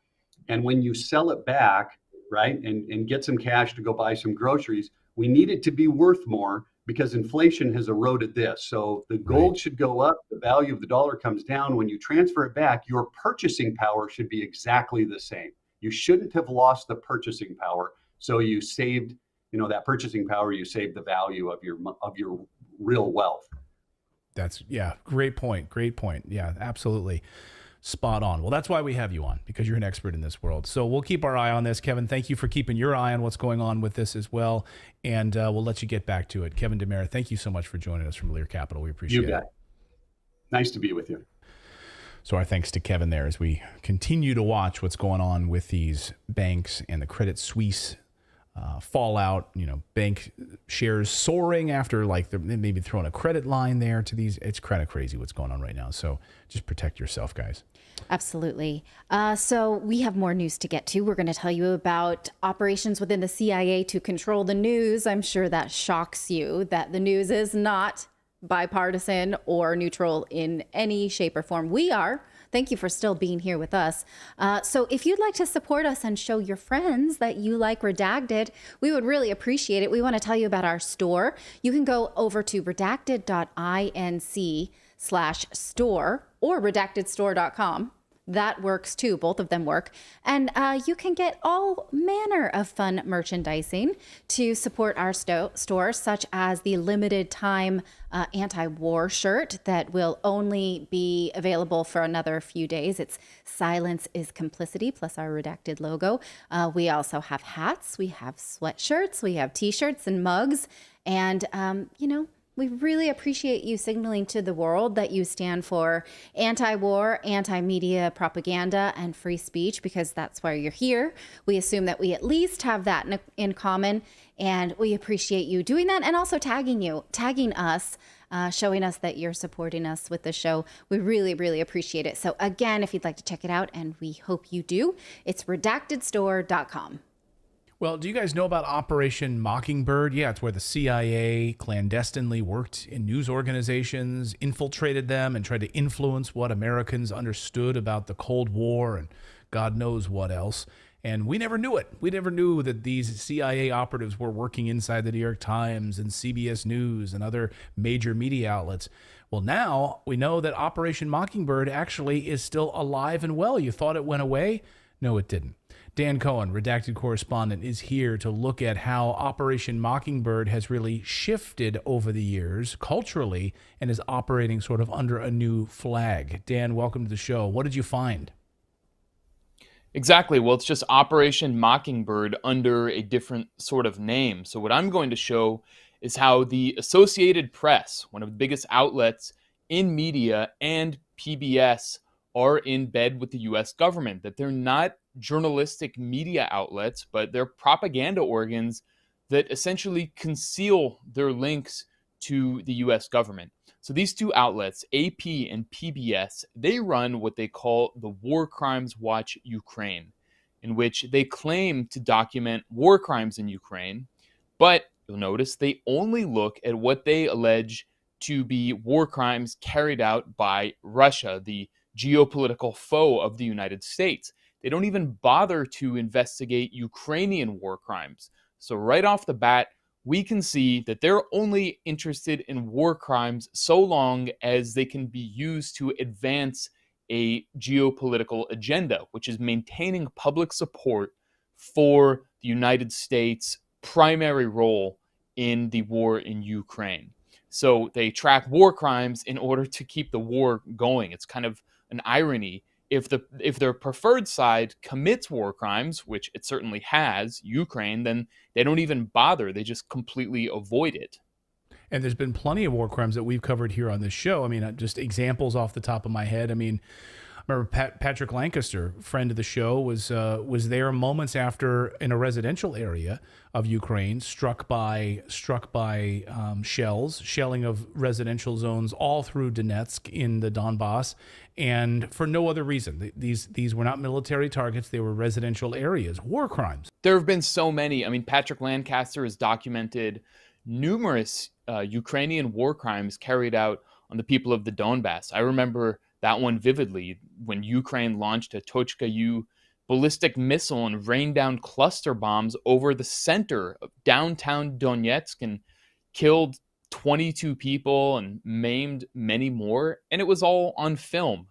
and when you sell it back, right, and get some cash to go buy some groceries, we need it to be worth more, because inflation has eroded this. So the gold should go up, the value of the dollar comes down. When you transfer it back, your purchasing power should be exactly the same. You shouldn't have lost the purchasing power. So you saved, that purchasing power, you saved the value of your real wealth. Great point. Yeah, absolutely. Spot on. Well, that's why we have you on, because you're an expert in this world. So we'll keep our eye on this. Kevin, thank you for keeping your eye on what's going on with this as well. And we'll let you get back to it. Kevin DeMera, thank you so much for joining us from Lear Capital. We appreciate it. Nice to be with you. So our thanks to Kevin there as we continue to watch what's going on with these banks and the Credit Suisse fallout, bank shares soaring after they're maybe throwing a credit line there to these. It's kind of crazy what's going on right now. So just protect yourself, guys. Absolutely. So we have more news to get to. We're going to tell you about operations within the CIA to control the news. I'm sure that shocks you that the news is not bipartisan or neutral in any shape or form. We are. Thank you for still being here with us. So if you'd like to support us and show your friends that you like Redacted, we would really appreciate it. We want to tell you about our store. You can go over to redacted.inc/store or redactedstore.com. That works too. Both of them work. And you can get all manner of fun merchandising to support our store, such as the limited time anti-war shirt that will only be available for another few days. It's Silence is Complicity, plus our Redacted logo. We also have hats, we have sweatshirts, we have t-shirts and mugs. And, we really appreciate you signaling to the world that you stand for anti-war, anti-media propaganda, and free speech, because that's why you're here. We assume that we at least have that in common, and we appreciate you doing that and also tagging us, showing us that you're supporting us with the show. We really, really appreciate it. So again, if you'd like to check it out, and we hope you do, it's redactedstore.com. Well, do you guys know about Operation Mockingbird? Yeah, it's where the CIA clandestinely worked in news organizations, infiltrated them, and tried to influence what Americans understood about the Cold War and God knows what else. And we never knew it. We never knew that these CIA operatives were working inside the New York Times and CBS News and other major media outlets. Well, now we know that Operation Mockingbird actually is still alive and well. You thought it went away? No, it didn't. Dan Cohen, Redacted correspondent, is here to look at how Operation Mockingbird has really shifted over the years culturally and is operating sort of under a new flag. Dan, welcome to the show. What did you find? Exactly. Well, it's just Operation Mockingbird under a different sort of name. So what I'm going to show is how the Associated Press, one of the biggest outlets in media, and PBS are in bed with the U.S. government, that they're not journalistic media outlets, but they're propaganda organs that essentially conceal their links to the U.S. government. So these two outlets, AP and PBS, they run what they call the War Crimes Watch Ukraine, in which they claim to document war crimes in Ukraine, but you'll notice they only look at what they allege to be war crimes carried out by Russia, the geopolitical foe of the United States. They don't even bother to investigate Ukrainian war crimes. So right off the bat, we can see that they're only interested in war crimes so long as they can be used to advance a geopolitical agenda, which is maintaining public support for the United States' primary role in the war in Ukraine. So they track war crimes in order to keep the war going. It's kind of an irony. If their preferred side commits war crimes, which it certainly has, Ukraine, then they don't even bother. They just completely avoid it. And there's been plenty of war crimes that we've covered here on this show. I mean, just examples off the top of my head. I mean, I remember Patrick Lancaster, friend of the show, was there moments after in a residential area of Ukraine, struck by shelling of residential zones all through Donetsk in the Donbass, and for no other reason. These were not military targets; they were residential areas. War crimes. There have been so many. I mean, Patrick Lancaster has documented numerous Ukrainian war crimes carried out on the people of the Donbass. I remember that one vividly, when Ukraine launched a Tochka-U ballistic missile and rained down cluster bombs over the center of downtown Donetsk and killed 22 people and maimed many more. And it was all on film.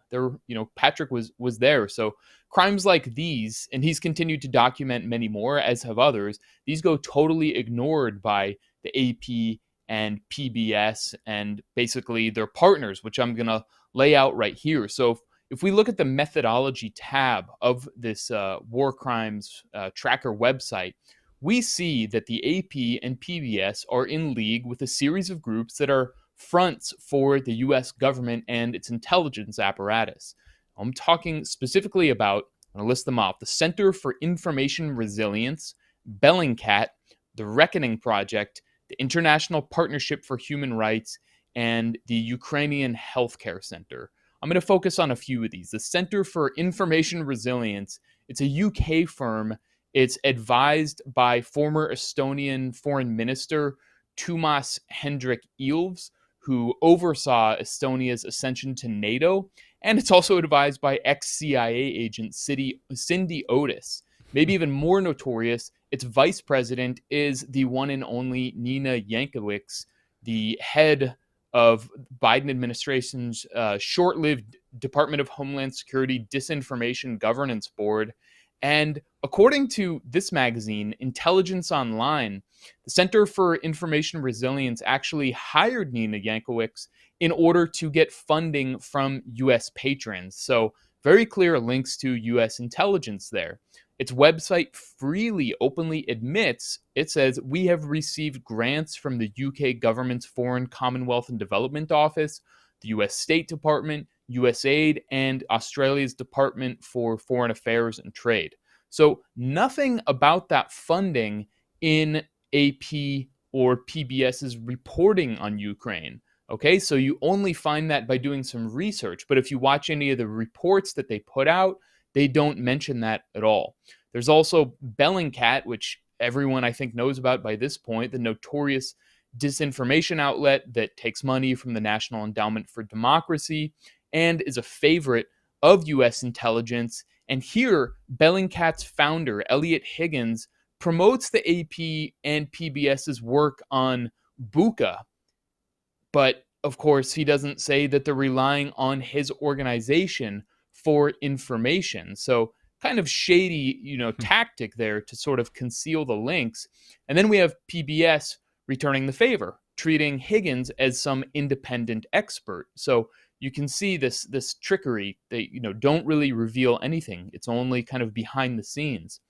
Patrick was there. So crimes like these, and he's continued to document many more, as have others, these go totally ignored by the AP and PBS and basically their partners, which I'm going to lay out right here. So if we look at the methodology tab of this war crimes tracker website, we see that the AP and PBS are in league with a series of groups that are fronts for the U.S. government and its intelligence apparatus. I'm talking specifically about, I'm going to list them off, the Center for Information Resilience, Bellingcat, the Reckoning Project, the International Partnership for Human Rights, and the Ukrainian Healthcare Center. I'm going to focus on a few of these. The Center for Information Resilience, it's a UK firm. It's advised by former Estonian Foreign Minister Toomas Hendrik Ilves, who oversaw Estonia's ascension to NATO. And it's also advised by ex-CIA agent Cindy Otis. Maybe even more notorious, its vice president is the one and only Nina Yankovics, the head of Biden administration's short-lived Department of Homeland Security Disinformation Governance Board. And according to this magazine, Intelligence Online, the Center for Information Resilience actually hired Nina Yankovics in order to get funding from U.S. patrons. So very clear links to U.S. intelligence there. Its website freely, openly admits, it says, we have received grants from the UK government's Foreign, Commonwealth and Development Office, the US State Department, USAID, and Australia's Department for Foreign Affairs and Trade. So nothing about that funding in AP or PBS's reporting on Ukraine. Okay, so you only find that by doing some research. But if you watch any of the reports that they put out, they don't mention that at all. There's also Bellingcat, which everyone I think knows about by this point, the notorious disinformation outlet that takes money from the National Endowment for Democracy and is a favorite of U.S. intelligence. And here, Bellingcat's founder, Elliot Higgins, promotes the AP and PBS's work on Bucha. But of course, he doesn't say that they're relying on his organization for information. So kind of shady, tactic there to sort of conceal the links. And then we have PBS returning the favor, treating Higgins as some independent expert. So you can see this trickery. They don't really reveal anything. It's only kind of behind the scenes.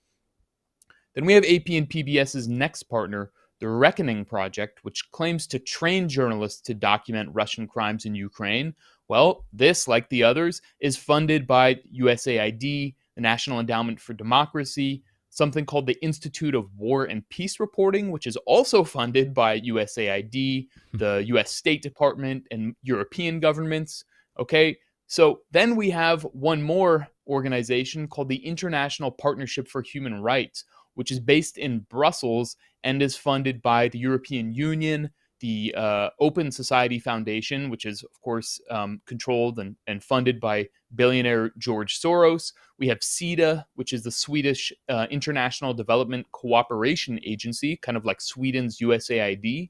Then we have AP and PBS's next partner, the Reckoning Project, which claims to train journalists to document Russian crimes in Ukraine. Well, this, like the others, is funded by USAID, the National Endowment for Democracy, something called the Institute of War and Peace Reporting, which is also funded by USAID, the US State Department, and European governments. Okay, so then we have one more organization called the International Partnership for Human Rights, which is based in Brussels and is funded by the European Union, the Open Society Foundation, which is, of course, controlled and funded by billionaire George Soros. We have SIDA, which is the Swedish International Development Cooperation Agency, kind of like Sweden's USAID,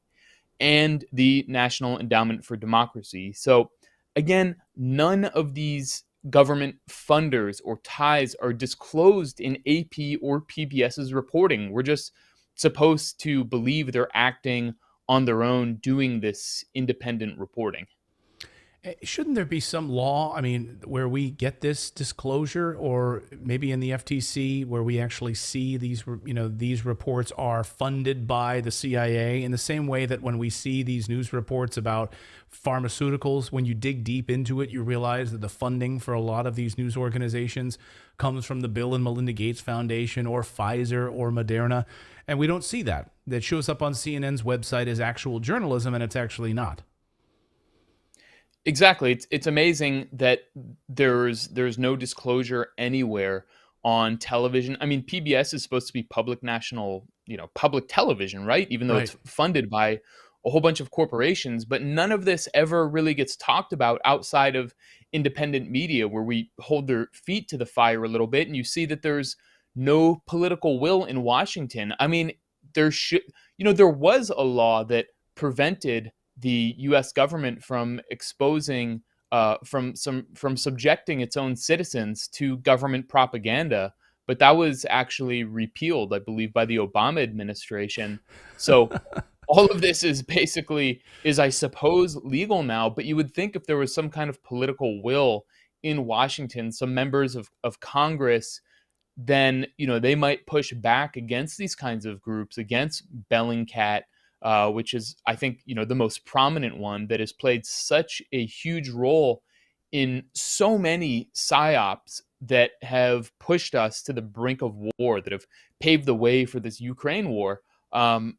and the National Endowment for Democracy. So, again, none of these government funders or ties are disclosed in AP or PBS's reporting. We're just supposed to believe they're acting on their own, doing this independent reporting. Shouldn't there be some law, where we get this disclosure, or maybe in the FTC where we actually see these reports are funded by the CIA, in the same way that when we see these news reports about pharmaceuticals, when you dig deep into it, you realize that the funding for a lot of these news organizations comes from the Bill and Melinda Gates Foundation or Pfizer or Moderna. And we don't see that. That shows up on CNN's website as actual journalism, and it's actually not. Exactly. It's amazing that there's no disclosure anywhere on television. PBS is supposed to be public television, right? Even though it's funded by a whole bunch of corporations, but none of this ever really gets talked about outside of independent media, where we hold their feet to the fire a little bit, and you see that there's no political will in Washington. There was a law that prevented the U.S. government from exposing, from subjecting its own citizens to government propaganda, but that was actually repealed, I believe, by the Obama administration. So all of this is I suppose, legal now. But you would think if there was some kind of political will in Washington, some members of Congress, then they might push back against these kinds of groups, against Bellingcat, which is, I think, the most prominent one that has played such a huge role in so many psyops that have pushed us to the brink of war, that have paved the way for this Ukraine war. from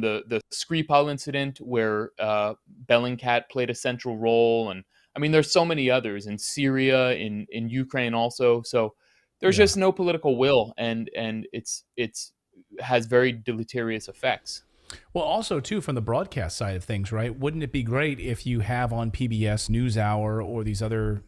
the Skripal incident where Bellingcat played a central role. And I mean, there's so many others in Syria, in Ukraine also. So there's just no political will, and it's has very deleterious effects. Well, also too, from the broadcast side of things, right? Wouldn't it be great if you have on PBS NewsHour or these other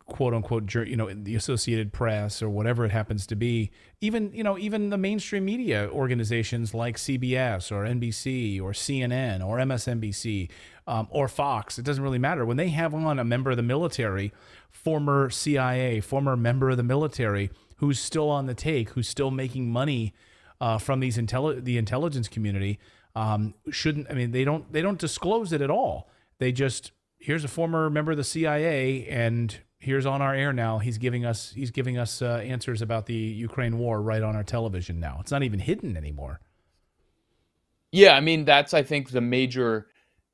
quote unquote, the Associated Press or whatever it happens to be, even the mainstream media organizations like CBS or NBC or CNN or MSNBC or Fox, it doesn't really matter. When they have on a member of the military, former CIA, former member of the military, who's still on the take, who's still making money from the intelligence community, they don't disclose it at all. They just, here's a former member of the CIA, and here's on our air now. He's giving us answers about the Ukraine war right on our television now. It's not even hidden anymore. Yeah, I mean, that's, I think, the major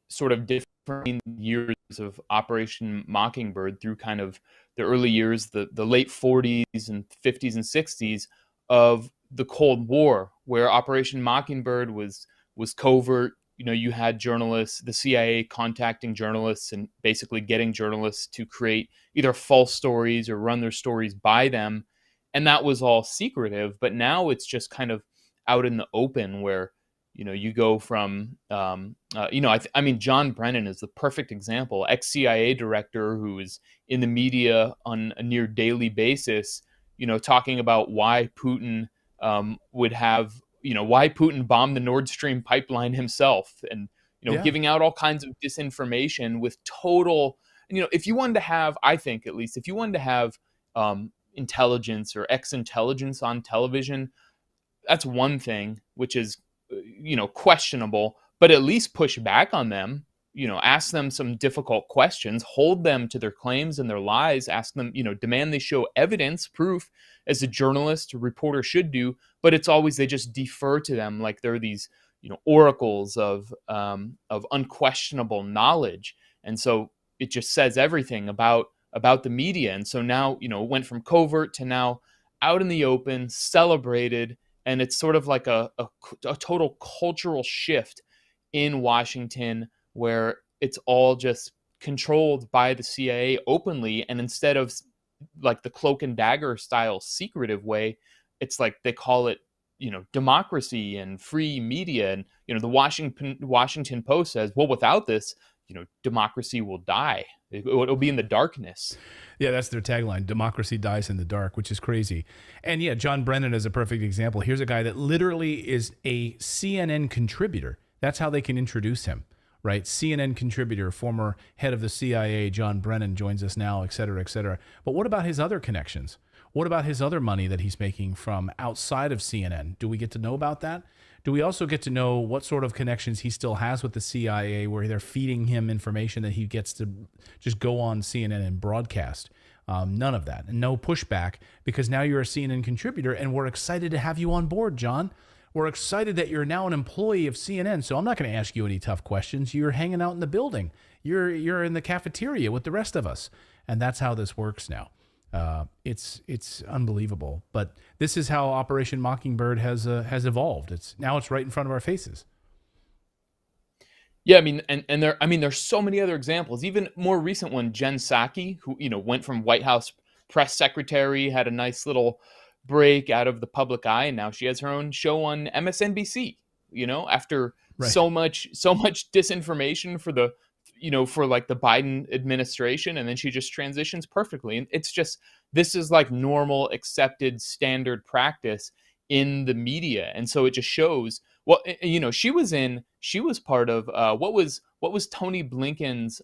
sort of different years of Operation Mockingbird through kind of the early years, the late 40s and 50s and 60s of the Cold War, where Operation Mockingbird was covert. You had journalists, the CIA contacting journalists and basically getting journalists to create either false stories or run their stories by them. And that was all secretive. But now it's just kind of out in the open where, you go from, I mean, John Brennan is the perfect example, ex-CIA director who is in the media on a near daily basis, talking about why Putin would have, why Putin bombed the Nord Stream pipeline himself, and, giving out all kinds of disinformation with total, if you wanted to have, I think at least, if you wanted to have intelligence or ex-intelligence on television, that's one thing, which is, questionable, but at least push back on them, ask them some difficult questions, hold them to their claims and their lies, ask them, demand they show evidence, proof, as a journalist or reporter should do. But it's always, they just defer to them like they're these, oracles of unquestionable knowledge. And so it just says everything about the media. And so now, it went from covert to now out in the open, celebrated. And it's sort of like a total cultural shift in Washington, where it's all just controlled by the CIA openly. And instead of like the cloak and dagger style secretive way, it's like they call it, democracy and free media. And, the Washington Post says, well, without this, democracy will die. It'll be in the darkness. Yeah, that's their tagline. Democracy dies in the dark, which is crazy. And yeah, John Brennan is a perfect example. Here's a guy that literally is a CNN contributor. That's how they can introduce him, right? CNN contributor, former head of the CIA, John Brennan, joins us now, et cetera, et cetera. But what about his other connections? What about his other money that he's making from outside of CNN? Do we get to know about that? Do we also get to know what sort of connections he still has with the CIA, where they're feeding him information that he gets to just go on CNN and broadcast? None of that, and no pushback, because now you're a CNN contributor, and we're excited to have you on board, John. We're excited that you're now an employee of CNN, so I'm not going to ask you any tough questions. You're hanging out in the building. You're in the cafeteria with the rest of us, and that's how this works now. It's unbelievable, but this is how Operation Mockingbird has evolved. It's right in front of our faces. Yeah, I mean, and there's so many other examples. Even more recent one, Jen Psaki, who went from White House press secretary, had a nice little break out of the public eye, and now she has her own show on MSNBC. After so much disinformation for like the Biden administration, and then she just transitions perfectly. And it's just, this is like normal, accepted, standard practice in the media. And so it just shows, well, she was part of what was Tony Blinken's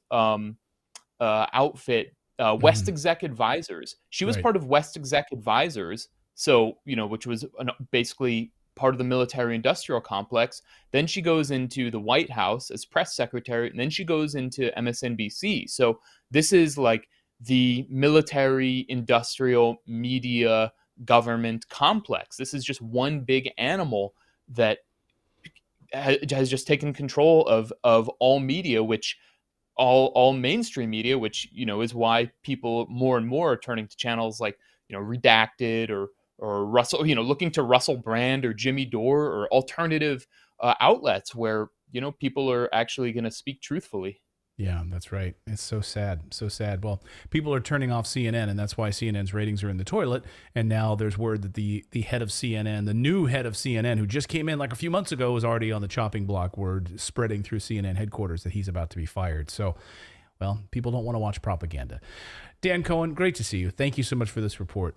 outfit, West Exec Advisors. She was part of West Exec Advisors, so which was basically part of the military industrial complex. Then she goes into the White House as press secretary, and then she goes into MSNBC. So this is like the military industrial media government complex. This is just one big animal that has just taken control of all media, which all mainstream media, which is why people more and more are turning to channels like Redacted Russell, looking to Russell Brand or Jimmy Dore or alternative outlets where, people are actually going to speak truthfully. Yeah, that's right. It's so sad. So sad. Well, people are turning off CNN, and that's why CNN's ratings are in the toilet. And now there's word that the head of CNN, the new head of CNN, who just came in like a few months ago, is already on the chopping block. Word spreading through CNN headquarters that he's about to be fired. So, well, people don't want to watch propaganda. Dan Cohen, great to see you. Thank you so much for this report.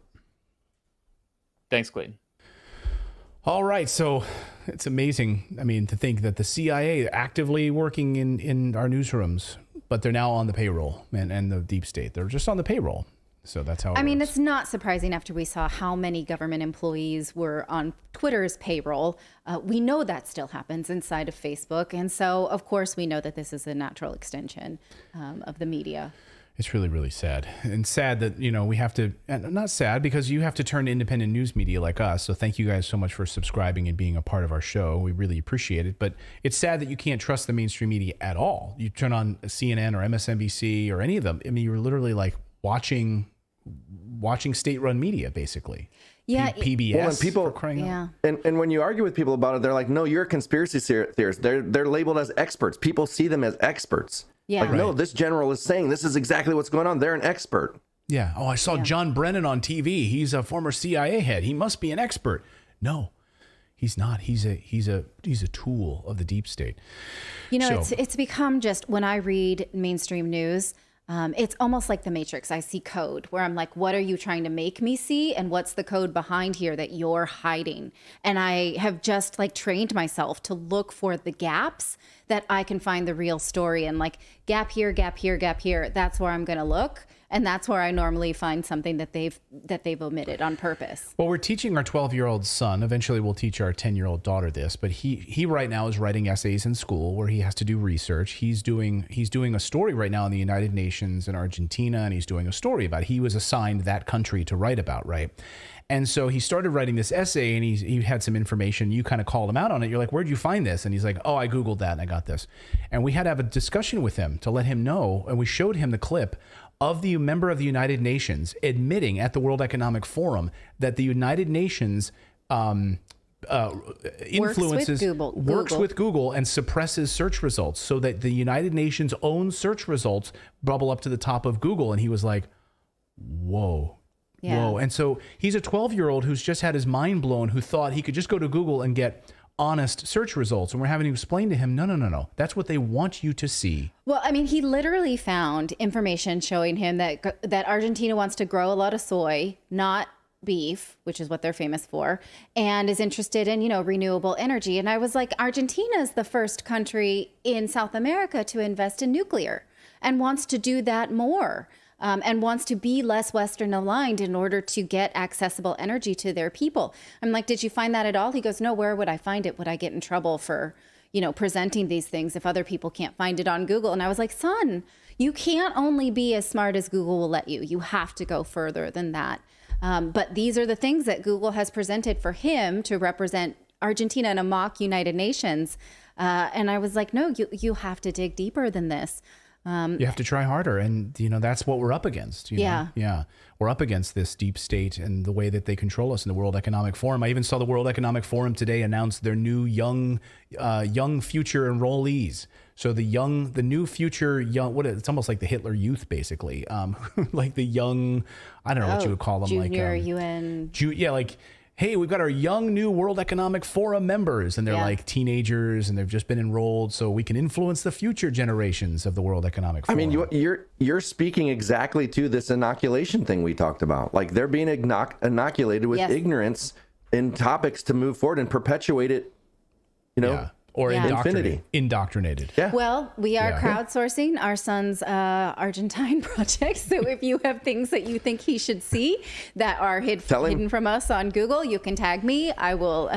Thanks, Clayton. All right, so it's amazing, to think that the CIA actively working in our newsrooms, but they're now on the payroll, and the deep state. They're just on the payroll. So that's how it works. It's not surprising after we saw how many government employees were on Twitter's payroll. We know that still happens inside of Facebook. And so, of course, we know that this is a natural extension of the media. It's really, really sad. And sad that, we have to, and not sad because you have to turn to independent news media like us. So thank you guys so much for subscribing and being a part of our show. We really appreciate it. But it's sad that you can't trust the mainstream media at all. You turn on CNN or MSNBC or any of them. You're literally like watching state-run media, basically. Yeah. PBS. Well, and people, for crying out. And when you argue with people about it, they're like, no, you're a conspiracy theorist. They're labeled as experts. People see them as experts. Yeah. Like, no, this general is saying this is exactly what's going on. They're an expert. Yeah. Oh, I saw John Brennan on TV. He's a former CIA head. He must be an expert. No, he's not. He's a tool of the deep state. It's become just, when I read mainstream news, it's almost like the Matrix. I see code where I'm like, what are you trying to make me see? And what's the code behind here that you're hiding? And I have just trained myself to look for the gaps that I can find the real story, and gap here, gap here, gap here. That's where I'm going to look. And that's where I normally find something that they've omitted on purpose. Well, we're teaching our 12-year-old son. Eventually, we'll teach our 10-year-old daughter this. But he right now is writing essays in school where he has to do research. He's doing a story right now in the United Nations in Argentina, and he's doing a story about he was assigned that country to write about, right? And so he started writing this essay, and he had some information. You kind of called him out on it. You're like, where'd you find this? And he's like, oh, I Googled that, and I got this. And we had to have a discussion with him to let him know, and we showed him the clip of the member of the United Nations admitting at the World Economic Forum that the United Nations influences, works with Google and suppresses search results so that the United Nations' own search results bubble up to the top of Google. And he was like, whoa. Yeah. Whoa. And so he's a 12-year-old who's just had his mind blown, who thought he could just go to Google and get honest search results. And we're having to explain to him, no. That's what they want you to see. Well, he literally found information showing him that Argentina wants to grow a lot of soy, not beef, which is what they're famous for, and is interested in, renewable energy. And I was like, Argentina is the first country in South America to invest in nuclear and wants to do that more. And wants to be less Western aligned in order to get accessible energy to their people. I'm like, did you find that at all? He goes, no, where would I find it? Would I get in trouble for, presenting these things if other people can't find it on Google? And I was like, son, you can't only be as smart as Google will let you. You have to go further than that. But these are the things that Google has presented for him to represent Argentina in a mock United Nations. And I was like, no, you have to dig deeper than this. You have to try harder. And, that's what we're up against. Yeah. Yeah. We're up against this deep state and the way that they control us in the World Economic Forum. I even saw the World Economic Forum today announce their new young future enrollees. So the new future it's almost like the Hitler Youth, basically. Like the young, I don't know what you would call them. Junior UN. Hey, we've got our young new World Economic Forum members, and they're like teenagers, and they've just been enrolled, so we can influence the future generations of the World Economic Forum. I mean, you're speaking exactly to this inoculation thing we talked about. Like, they're being inoculated with ignorance in topics to move forward and perpetuate it, Or infinity. Indoctrinated. Yeah. Well, we are crowdsourcing our son's Argentine project. So if you have things that you think he should see that are hidden from us on Google, you can tag me. I will.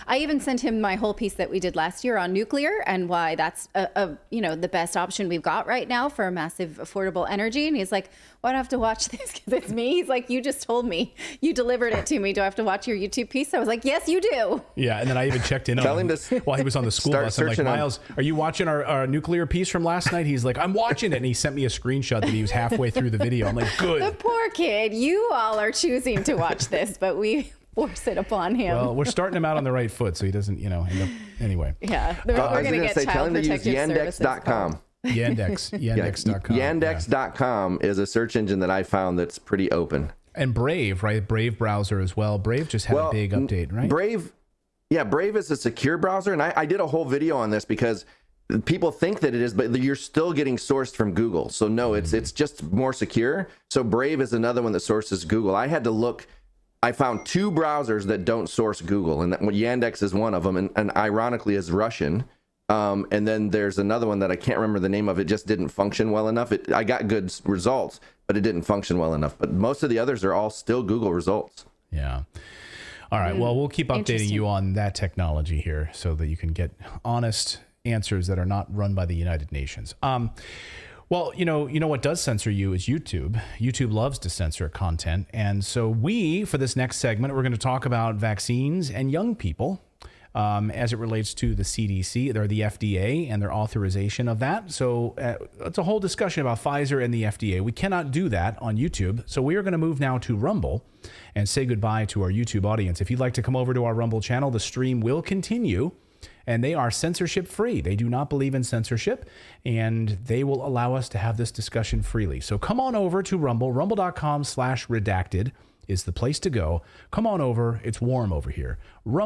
I even sent him my whole piece that we did last year on nuclear and why that's the best option we've got right now for massive affordable energy. And he's like, "Why do I have to watch this? Because it's me." He's like, "You just told me. You delivered it to me. Do I have to watch your YouTube piece?" I was like, "Yes, you do." Yeah, and then I even checked in on him while he was on the school bus. I'm like, Miles, are you watching our nuclear piece from last night? He's like, I'm watching it. And he sent me a screenshot that he was halfway through the video. I'm like, good. The poor kid. You all are choosing to watch this, but we force it upon him. Well, we're starting him out on the right foot so he doesn't, end up. Anyway. Yeah. We're going to get tell him to use Yandex.com. Yandex.com. Yandex.com is a search engine that I found that's pretty open. And Brave, right? Brave browser as well. Brave just had a big update, right? Brave is a secure browser, and I did a whole video on this because people think that it is, but you're still getting sourced from Google. So no, it's just more secure. So Brave is another one that sources Google. I had to look. I found 2 browsers that don't source Google, and Yandex is one of them, and ironically is Russian. And then there's another one that I can't remember the name of. It just didn't function well enough. I got good results, but it didn't function well enough. But most of the others are all still Google results. Yeah. All right. Well, we'll keep updating you on that technology here so that you can get honest answers that are not run by the United Nations. Well, you know what does censor you is YouTube. YouTube loves to censor content. And so for this next segment, we're going to talk about vaccines and young people as it relates to the CDC or the FDA and their authorization of that. So it's a whole discussion about Pfizer and the FDA. We cannot do that on YouTube. So we are going to move now to Rumble and say goodbye to our YouTube audience. If you'd like to come over to our Rumble channel, the stream will continue. And they are censorship free. They do not believe in censorship, and they will allow us to have this discussion freely. So come on over to Rumble. Rumble.com/redacted is the place to go. Come on over. It's warm over here. Rumble.